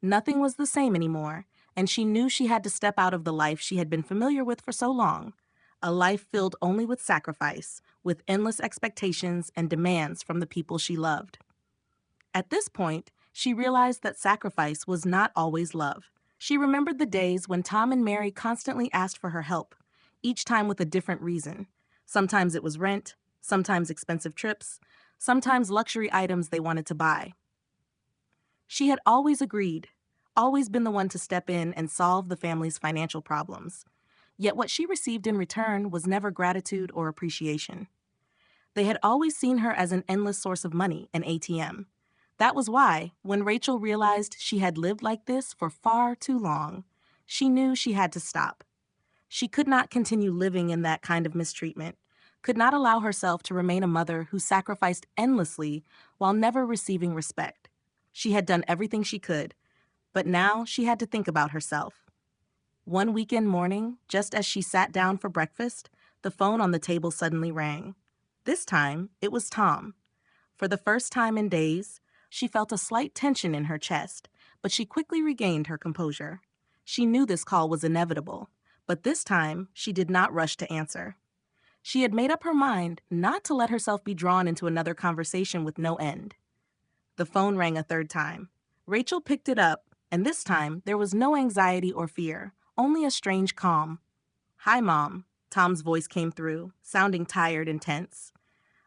Nothing was the same anymore, and she knew she had to step out of the life she had been familiar with for so long, a life filled only with sacrifice, with endless expectations and demands from the people she loved. At this point, she realized that sacrifice was not always love. She remembered the days when Tom and Mary constantly asked for her help, each time with a different reason. Sometimes it was rent, sometimes expensive trips, sometimes luxury items they wanted to buy. She had always agreed, always been the one to step in and solve the family's financial problems. Yet what she received in return was never gratitude or appreciation. They had always seen her as an endless source of money, an ATM. That was why, when Rachel realized she had lived like this for far too long, she knew she had to stop. She could not continue living in that kind of mistreatment, could not allow herself to remain a mother who sacrificed endlessly while never receiving respect. She had done everything she could, but now she had to think about herself. One weekend morning, just as she sat down for breakfast, the phone on the table suddenly rang. This time, it was Tom. For the first time in days, she felt a slight tension in her chest, but she quickly regained her composure. She knew this call was inevitable, but this time, she did not rush to answer. She had made up her mind not to let herself be drawn into another conversation with no end. The phone rang a third time. Rachel picked it up, and this time, there was no anxiety or fear, only a strange calm. "Hi, Mom," Tom's voice came through, sounding tired and tense.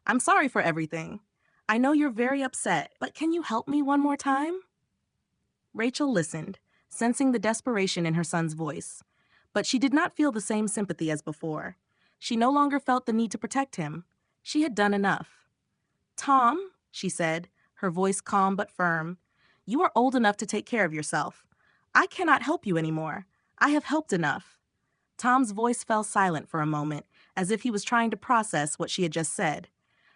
"I'm sorry for everything. I know you're very upset, but can you help me one more time?" Rachel listened, sensing the desperation in her son's voice. But she did not feel the same sympathy as before. She no longer felt the need to protect him. She had done enough. "Tom," she said, her voice calm but firm, "you are old enough to take care of yourself. I cannot help you anymore. I have helped enough." Tom's voice fell silent for a moment, as if he was trying to process what she had just said.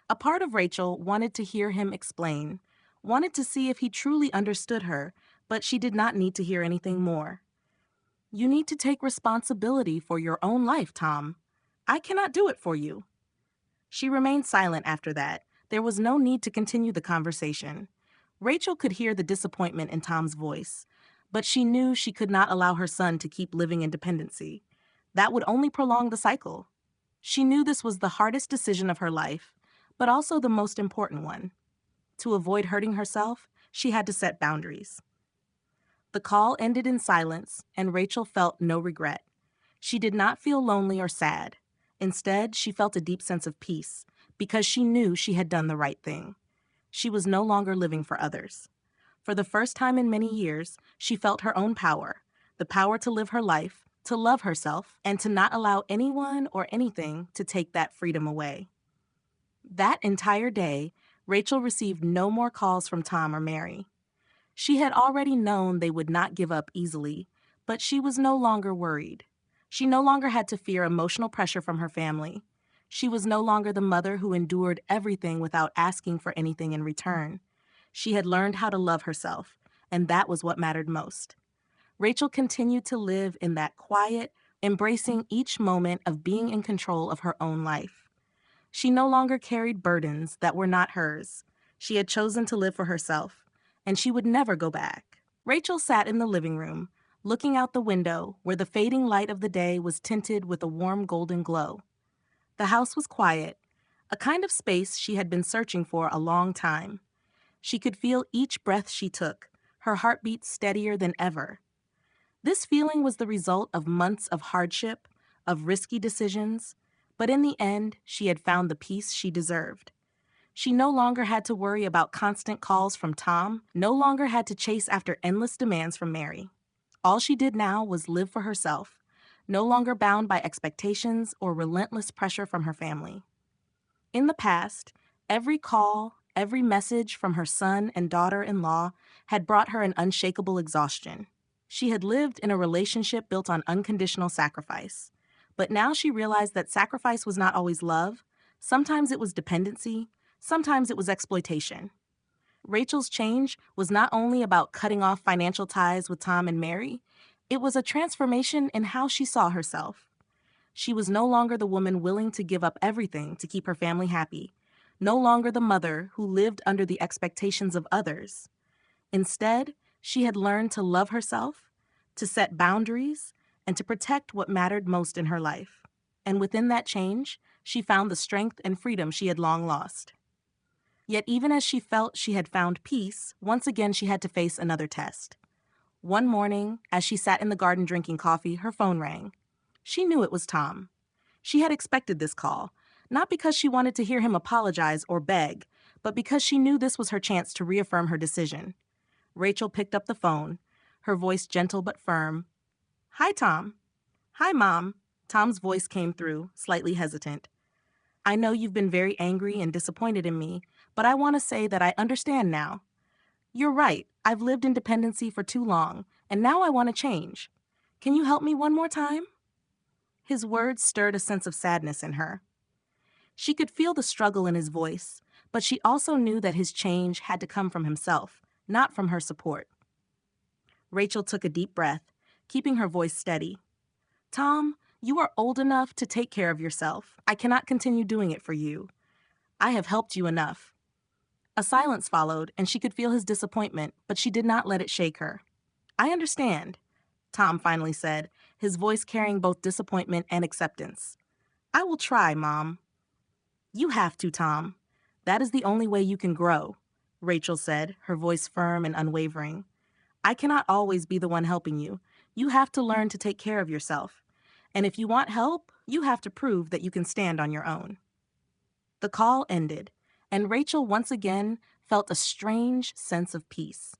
A part of Rachel wanted to hear him explain, wanted to see if he truly understood her, but she did not need to hear anything more. "You need to take responsibility for your own life, Tom. I cannot do it for you." She remained silent after that. There was no need to continue the conversation. Rachel could hear the disappointment in Tom's voice, but she knew she could not allow her son to keep living in dependency. That would only prolong the cycle. She knew this was the hardest decision of her life, but also the most important one. To avoid hurting herself, she had to set boundaries. The call ended in silence, and Rachel felt no regret. She did not feel lonely or sad. Instead, she felt a deep sense of peace, because she knew she had done the right thing. She was no longer living for others. For the first time in many years, she felt her own power, the power to live her life, to love herself, and to not allow anyone or anything to take that freedom away. That entire day, Rachel received no more calls from Tom or Mary. She had already known they would not give up easily, but she was no longer worried. She no longer had to fear emotional pressure from her family. She was no longer the mother who endured everything without asking for anything in return. She had learned how to love herself, and that was what mattered most. Rachel continued to live in that quiet, embracing each moment of being in control of her own life. She no longer carried burdens that were not hers. She had chosen to live for herself, and she would never go back. Rachel sat in the living room, looking out the window where the fading light of the day was tinted with a warm golden glow. The house was quiet, a kind of space she had been searching for a long time. She could feel each breath she took, her heartbeat steadier than ever. This feeling was the result of months of hardship, of risky decisions, but in the end, she had found the peace she deserved. She no longer had to worry about constant calls from Tom, no longer had to chase after endless demands from Mary. All she did now was live for herself, no longer bound by expectations or relentless pressure from her family. In the past, every call, every message from her son and daughter-in-law had brought her an unshakable exhaustion. She had lived in a relationship built on unconditional sacrifice. But now she realized that sacrifice was not always love. Sometimes it was dependency. Sometimes it was exploitation. Rachel's change was not only about cutting off financial ties with Tom and Mary, it was a transformation in how she saw herself. She was no longer the woman willing to give up everything to keep her family happy, no longer the mother who lived under the expectations of others. Instead, she had learned to love herself, to set boundaries, and to protect what mattered most in her life. And within that change, she found the strength and freedom she had long lost. Yet even as she felt she had found peace, once again she had to face another test. One morning, as she sat in the garden drinking coffee, her phone rang. She knew it was Tom. She had expected this call, not because she wanted to hear him apologize or beg, but because she knew this was her chance to reaffirm her decision. Rachel picked up the phone, her voice gentle but firm. "Hi, Tom." "Hi, Mom." Tom's voice came through, slightly hesitant. "I know you've been very angry and disappointed in me, but I want to say that I understand now. You're right, I've lived in dependency for too long, and now I want to change. Can you help me one more time?" His words stirred a sense of sadness in her. She could feel the struggle in his voice, but she also knew that his change had to come from himself, not from her support. Rachel took a deep breath, keeping her voice steady. "Tom, you are old enough to take care of yourself. I cannot continue doing it for you. I have helped you enough." A silence followed, and she could feel his disappointment, but she did not let it shake her. "I understand," Tom finally said, his voice carrying both disappointment and acceptance. "I will try, Mom." "You have to, Tom. That is the only way you can grow," Rachel said, her voice firm and unwavering. "I cannot always be the one helping you. You have to learn to take care of yourself. And if you want help, you have to prove that you can stand on your own." The call ended, and Rachel once again felt a strange sense of peace.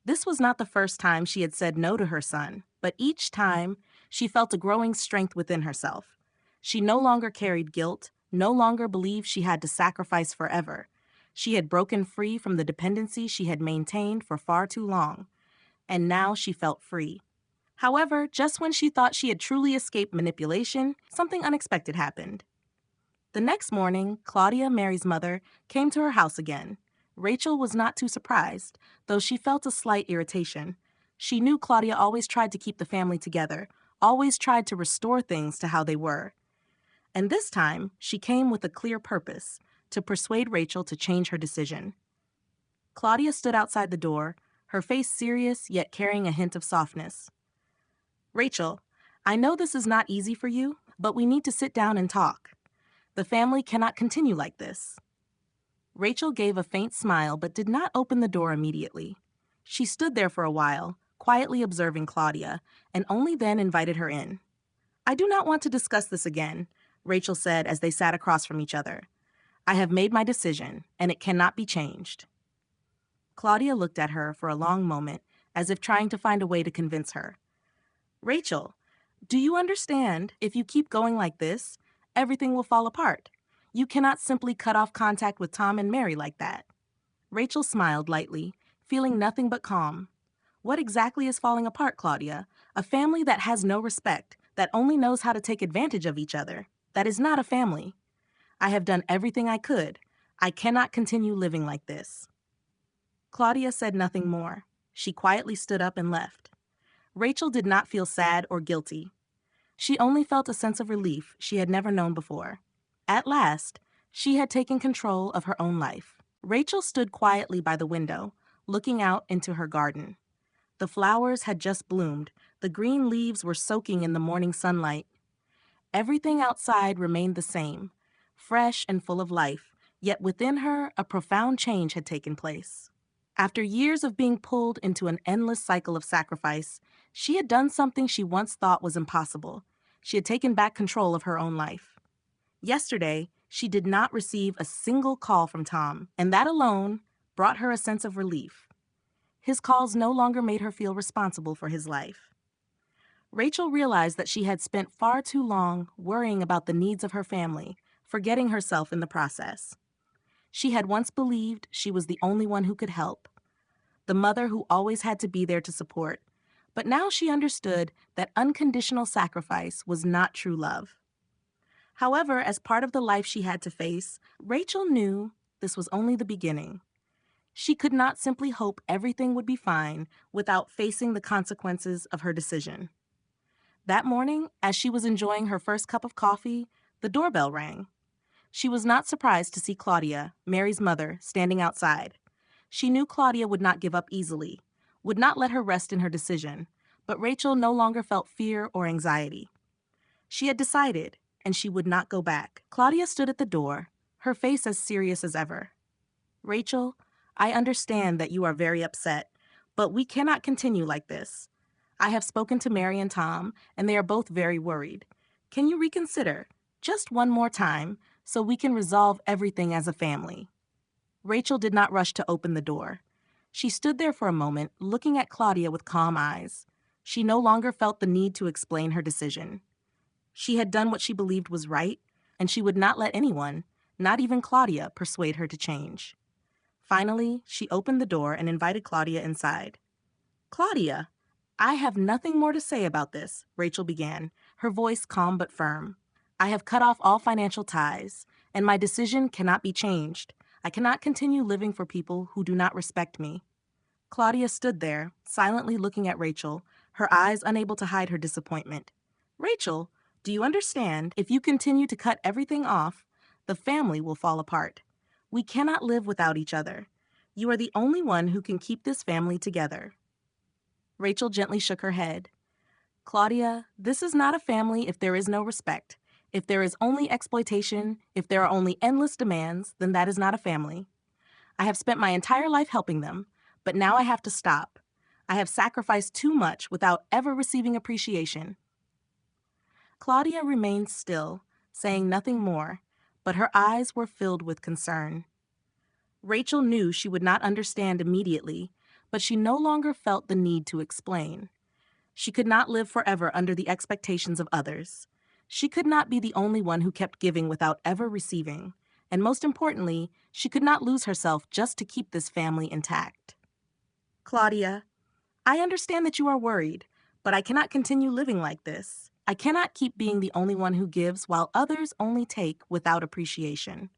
This was not the first time she had said no to her son, but each time she felt a growing strength within herself. She no longer carried guilt, no longer believed she had to sacrifice forever. She had broken free from the dependency she had maintained for far too long, and now she felt free. However, just when she thought she had truly escaped manipulation, something unexpected happened. The next morning, Claudia, Mary's mother, came to her house again. Rachel was not too surprised, though she felt a slight irritation. She knew Claudia always tried to keep the family together, always tried to restore things to how they were. And this time, she came with a clear purpose, to persuade Rachel to change her decision. Claudia stood outside the door, her face serious yet carrying a hint of softness. "Rachel, I know this is not easy for you, but we need to sit down and talk. The family cannot continue like this." Rachel gave a faint smile but did not open the door immediately. She stood there for a while, quietly observing Claudia, and only then invited her in. "I do not want to discuss this again," Rachel said as they sat across from each other. "I have made my decision, and it cannot be changed." Claudia looked at her for a long moment, as if trying to find a way to convince her. "Rachel, do you understand? If you keep going like this, everything will fall apart. You cannot simply cut off contact with Tom and Mary like that." Rachel smiled lightly, feeling nothing but calm. "What exactly is falling apart, Claudia? A family that has no respect, that only knows how to take advantage of each other. That is not a family. I have done everything I could. I cannot continue living like this." Claudia said nothing more. She quietly stood up and left. Rachel did not feel sad or guilty. She only felt a sense of relief she had never known before. At last, she had taken control of her own life. Rachel stood quietly by the window, looking out into her garden. The flowers had just bloomed. The green leaves were soaking in the morning sunlight. Everything outside remained the same, fresh and full of life, yet within her a profound change had taken place. After years of being pulled into an endless cycle of sacrifice, she had done something she once thought was impossible. She had taken back control of her own life. Yesterday, she did not receive a single call from Tom, and that alone brought her a sense of relief. His calls no longer made her feel responsible for his life. Rachel realized that she had spent far too long worrying about the needs of her family, forgetting herself in the process. She had once believed she was the only one who could help, the mother who always had to be there to support, but now she understood that unconditional sacrifice was not true love. However, as part of the life she had to face, Rachel knew this was only the beginning. She could not simply hope everything would be fine without facing the consequences of her decision. That morning, as she was enjoying her first cup of coffee, the doorbell rang. She was not surprised to see Claudia, Mary's mother, standing outside. She knew Claudia would not give up easily, would not let her rest in her decision, but Rachel no longer felt fear or anxiety. She had decided, and she would not go back. Claudia stood at the door, her face as serious as ever. Rachel, I understand that you are very upset, but we cannot continue like this. I have spoken to Mary and Tom, and they are both very worried. Can you reconsider, just one more time, so we can resolve everything as a family? Rachel did not rush to open the door. She stood there for a moment, looking at Claudia with calm eyes. She no longer felt the need to explain her decision. She had done what she believed was right, and she would not let anyone, not even Claudia, persuade her to change. Finally, she opened the door and invited Claudia inside. Claudia, I have nothing more to say about this, Rachel began, her voice calm but firm. I have cut off all financial ties, and my decision cannot be changed. I cannot continue living for people who do not respect me. Claudia stood there, silently looking at Rachel, her eyes unable to hide her disappointment. Rachel, do you understand? If you continue to cut everything off, the family will fall apart. We cannot live without each other. You are the only one who can keep this family together. Rachel gently shook her head. Claudia, this is not a family if there is no respect. If there is only exploitation, if there are only endless demands, then that is not a family. I have spent my entire life helping them, but now I have to stop. I have sacrificed too much without ever receiving appreciation. Claudia remained still, saying nothing more, but her eyes were filled with concern. Rachel knew she would not understand immediately, but she no longer felt the need to explain. She could not live forever under the expectations of others. She could not be the only one who kept giving without ever receiving. And most importantly, she could not lose herself just to keep this family intact. Claudia, I understand that you are worried, but I cannot continue living like this. I cannot keep being the only one who gives while others only take without appreciation.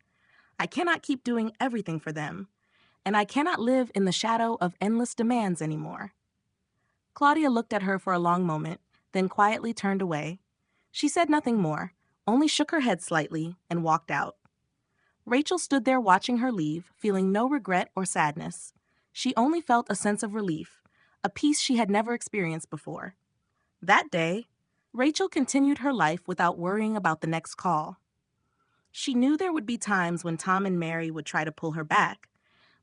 I cannot keep doing everything for them, and I cannot live in the shadow of endless demands anymore. Claudia looked at her for a long moment, then quietly turned away. She said nothing more, only shook her head slightly and walked out. Rachel stood there watching her leave, feeling no regret or sadness. She only felt a sense of relief, a peace she had never experienced before. That day, Rachel continued her life without worrying about the next call. She knew there would be times when Tom and Mary would try to pull her back,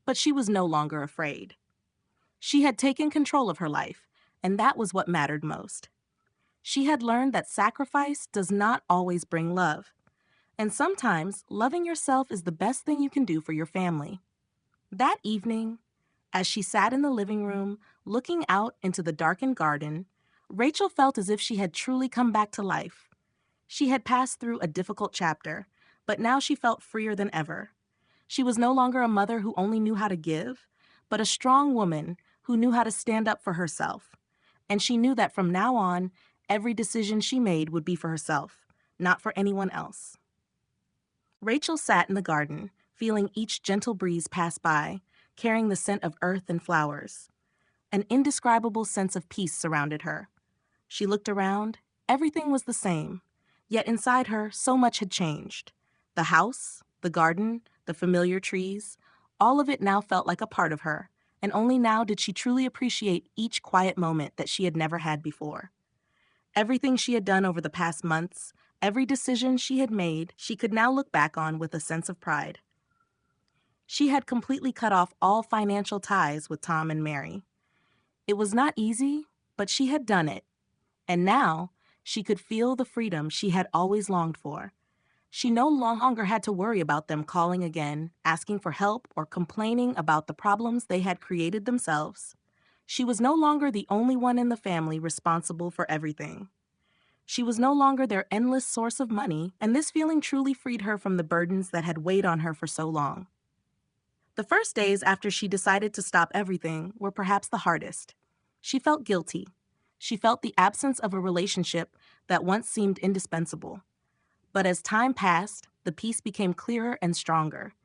but she was no longer afraid. She had taken control of her life, and that was what mattered most. She had learned that sacrifice does not always bring love, and sometimes loving yourself is the best thing you can do for your family. That evening, as she sat in the living room, looking out into the darkened garden, Rachel felt as if she had truly come back to life. She had passed through a difficult chapter, but now she felt freer than ever. She was no longer a mother who only knew how to give, but a strong woman who knew how to stand up for herself. And she knew that from now on, every decision she made would be for herself, not for anyone else. Rachel sat in the garden, feeling each gentle breeze pass by, carrying the scent of earth and flowers. An indescribable sense of peace surrounded her. She looked around. Everything was the same. Yet inside her, so much had changed. The house, the garden, the familiar trees, all of it now felt like a part of her, and only now did she truly appreciate each quiet moment that she had never had before. Everything she had done over the past months, every decision she had made, she could now look back on with a sense of pride. She had completely cut off all financial ties with Tom and Mary. It was not easy, but she had done it. And now, she could feel the freedom she had always longed for. She no longer had to worry about them calling again, asking for help, or complaining about the problems they had created themselves. She was no longer the only one in the family responsible for everything. She was no longer their endless source of money, and this feeling truly freed her from the burdens that had weighed on her for so long. The first days after she decided to stop everything were perhaps the hardest. She felt guilty. She felt the absence of a relationship that once seemed indispensable. But as time passed, the peace became clearer and stronger.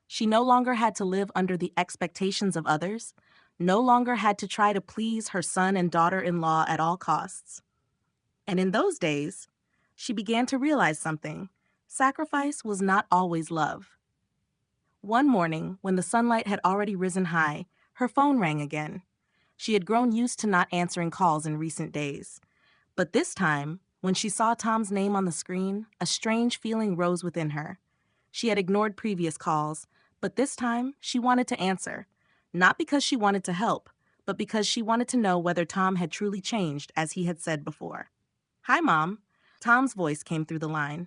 She no longer had to live under the expectations of others, no longer had to try to please her son and daughter-in-law at all costs. And in those days, she began to realize something. Sacrifice was not always love. One morning, when the sunlight had already risen high, her phone rang again. She had grown used to not answering calls in recent days. But this time, when she saw Tom's name on the screen, a strange feeling rose within her. She had ignored previous calls, but this time she wanted to answer. Not because she wanted to help, but because she wanted to know whether Tom had truly changed, as he had said before. "Hi, Mom." Tom's voice came through the line.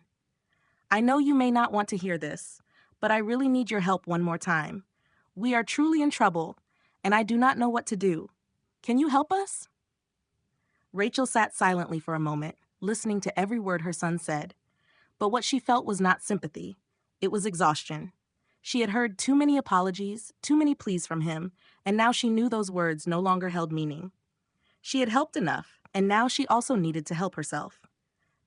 "I know you may not want to hear this, but I really need your help one more time. We are truly in trouble, and I do not know what to do. Can you help us?" Rachel sat silently for a moment, listening to every word her son said. But what she felt was not sympathy. It was exhaustion. She had heard too many apologies, too many pleas from him, and now she knew those words no longer held meaning. She had helped enough, and now she also needed to help herself.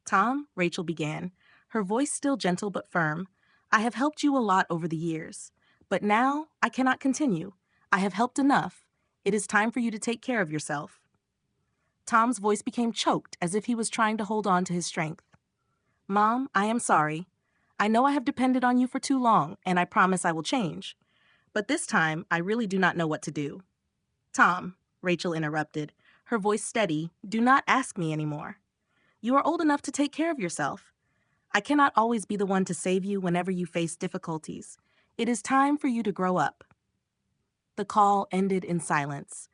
"Tom," Rachel began, her voice still gentle but firm, "I have helped you a lot over the years. But now I cannot continue. I have helped enough. It is time for you to take care of yourself." Tom's voice became choked, as if he was trying to hold on to his strength. "Mom, I am sorry. I know I have depended on you for too long, and I promise I will change. But this time, I really do not know what to do." "Tom," Rachel interrupted, her voice steady, "do not ask me anymore. You are old enough to take care of yourself. I cannot always be the one to save you whenever you face difficulties. It is time for you to grow up." The call ended in silence,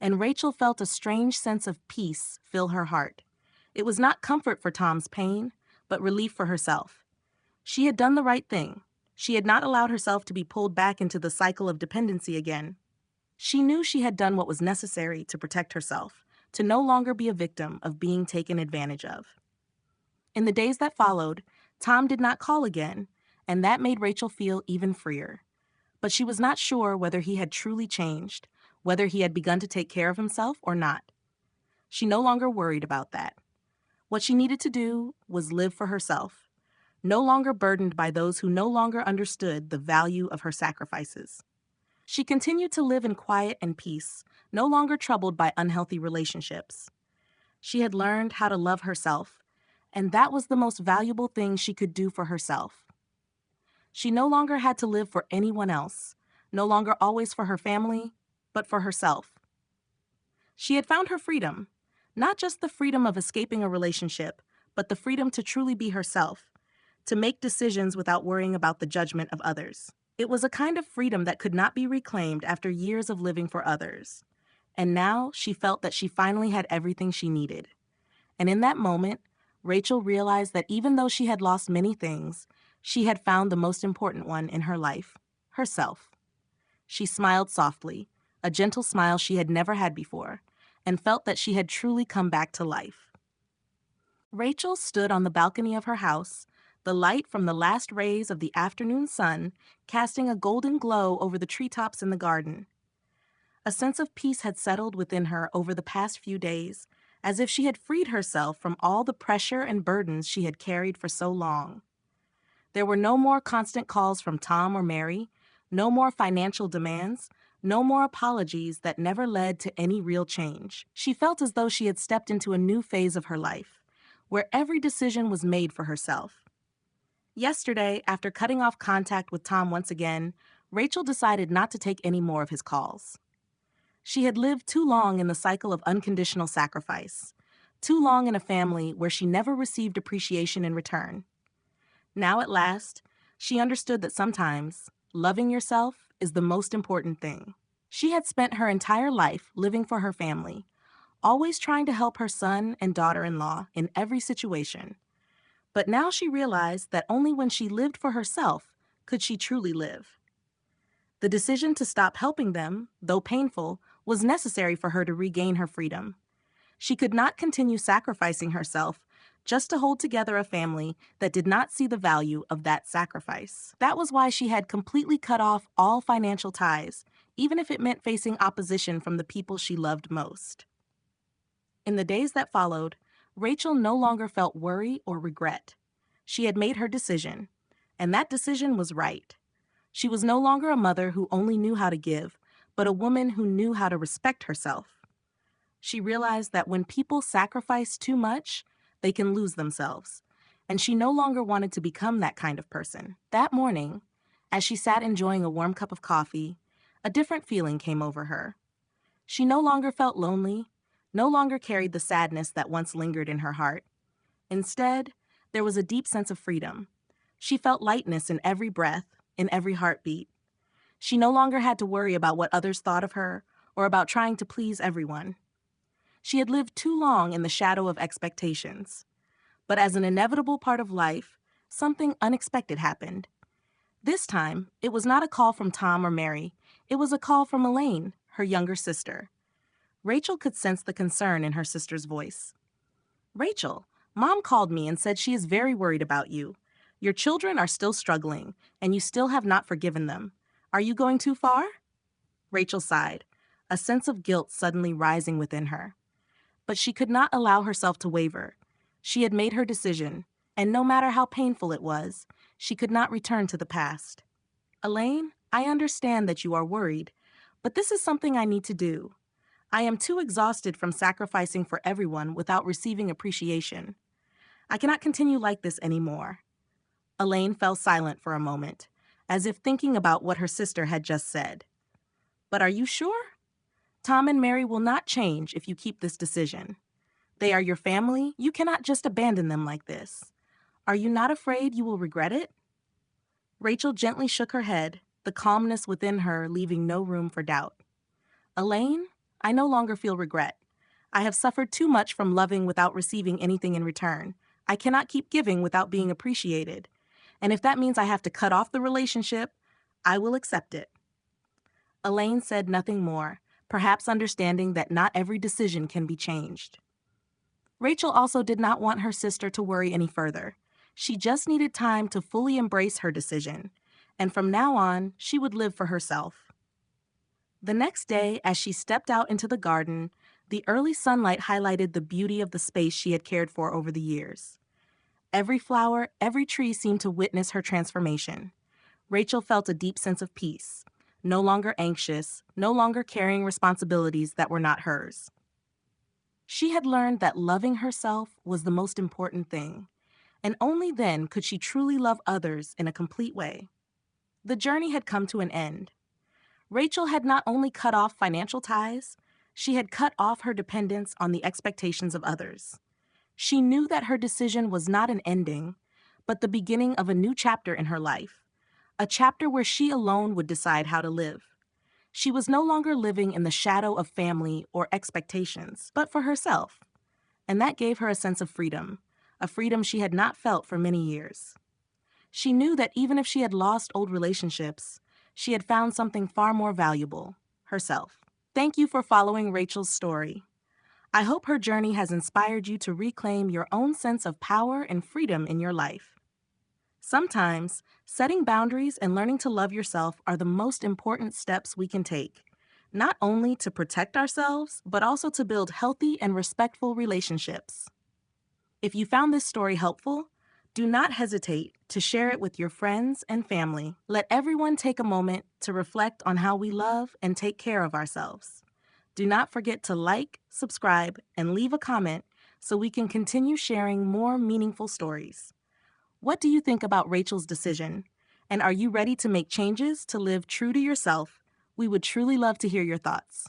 and Rachel felt a strange sense of peace fill her heart. It was not comfort for Tom's pain, but relief for herself. She had done the right thing. She had not allowed herself to be pulled back into the cycle of dependency again. She knew she had done what was necessary to protect herself, to no longer be a victim of being taken advantage of. In the days that followed, Tom did not call again, and that made Rachel feel even freer. But she was not sure whether he had truly changed, whether he had begun to take care of himself or not. She no longer worried about that. What she needed to do was live for herself, no longer burdened by those who no longer understood the value of her sacrifices. She continued to live in quiet and peace, no longer troubled by unhealthy relationships. She had learned how to love herself, and that was the most valuable thing she could do for herself. She no longer had to live for anyone else, no longer always for her family, but for herself. She had found her freedom, not just the freedom of escaping a relationship, but the freedom to truly be herself, to make decisions without worrying about the judgment of others. It was a kind of freedom that could not be reclaimed after years of living for others. And now she felt that she finally had everything she needed. And in that moment, Rachel realized that even though she had lost many things, she had found the most important one in her life, herself. She smiled softly, a gentle smile she had never had before, and felt that she had truly come back to life. Rachel stood on the balcony of her house, the light from the last rays of the afternoon sun casting a golden glow over the treetops in the garden. A sense of peace had settled within her over the past few days, as if she had freed herself from all the pressure and burdens she had carried for so long. There were no more constant calls from Tom or Mary, no more financial demands, no more apologies that never led to any real change. She felt as though she had stepped into a new phase of her life, where every decision was made for herself. Yesterday, after cutting off contact with Tom once again, Rachel decided not to take any more of his calls. She had lived too long in the cycle of unconditional sacrifice, too long in a family where she never received appreciation in return. Now at last, she understood that sometimes loving yourself is the most important thing. She had spent her entire life living for her family, always trying to help her son and daughter-in-law in every situation. But now she realized that only when she lived for herself could she truly live. The decision to stop helping them, though painful, was necessary for her to regain her freedom. She could not continue sacrificing herself just to hold together a family that did not see the value of that sacrifice. That was why she had completely cut off all financial ties, even if it meant facing opposition from the people she loved most. In the days that followed, Rachel no longer felt worry or regret. She had made her decision, and that decision was right. She was no longer a mother who only knew how to give, but a woman who knew how to respect herself. She realized that when people sacrifice too much, they can lose themselves, and she no longer wanted to become that kind of person. That morning, as she sat enjoying a warm cup of coffee, a different feeling came over her. She no longer felt lonely, no longer carried the sadness that once lingered in her heart. Instead, there was a deep sense of freedom. She felt lightness in every breath, in every heartbeat. She no longer had to worry about what others thought of her or about trying to please everyone. She had lived too long in the shadow of expectations. But as an inevitable part of life, something unexpected happened. This time, it was not a call from Tom or Mary. It was a call from Elaine, her younger sister. Rachel could sense the concern in her sister's voice. "Rachel, Mom called me and said she is very worried about you. Your children are still struggling, and you still have not forgiven them. Are you going too far?" Rachel sighed, a sense of guilt suddenly rising within her. But she could not allow herself to waver. She had made her decision, and no matter how painful it was, she could not return to the past. "Elaine, I understand that you are worried, but this is something I need to do. I am too exhausted from sacrificing for everyone without receiving appreciation. I cannot continue like this anymore." Elaine fell silent for a moment, as if thinking about what her sister had just said. "But are you sure? Tom and Mary will not change if you keep this decision. They are your family. You cannot just abandon them like this. Are you not afraid you will regret it?" Rachel gently shook her head, the calmness within her leaving no room for doubt. "Elaine, I no longer feel regret. I have suffered too much from loving without receiving anything in return. I cannot keep giving without being appreciated. And if that means I have to cut off the relationship, I will accept it." Elaine said nothing more, perhaps understanding that not every decision can be changed. Rachel also did not want her sister to worry any further. She just needed time to fully embrace her decision, and from now on, she would live for herself. The next day, as she stepped out into the garden, the early sunlight highlighted the beauty of the space she had cared for over the years. Every flower, every tree seemed to witness her transformation. Rachel felt a deep sense of peace, no longer anxious, no longer carrying responsibilities that were not hers. She had learned that loving herself was the most important thing, and only then could she truly love others in a complete way. The journey had come to an end. Rachel had not only cut off financial ties, she had cut off her dependence on the expectations of others. She knew that her decision was not an ending, but the beginning of a new chapter in her life, a chapter where she alone would decide how to live. She was no longer living in the shadow of family or expectations, but for herself. And that gave her a sense of freedom, a freedom she had not felt for many years. She knew that even if she had lost old relationships, she had found something far more valuable, herself. Thank you for following Rachel's story. I hope her journey has inspired you to reclaim your own sense of power and freedom in your life. Sometimes, setting boundaries and learning to love yourself are the most important steps we can take, not only to protect ourselves, but also to build healthy and respectful relationships. If you found this story helpful, do not hesitate to share it with your friends and family. Let everyone take a moment to reflect on how we love and take care of ourselves. Do not forget to like, subscribe, and leave a comment so we can continue sharing more meaningful stories. What do you think about Rachel's decision? And are you ready to make changes to live true to yourself? We would truly love to hear your thoughts.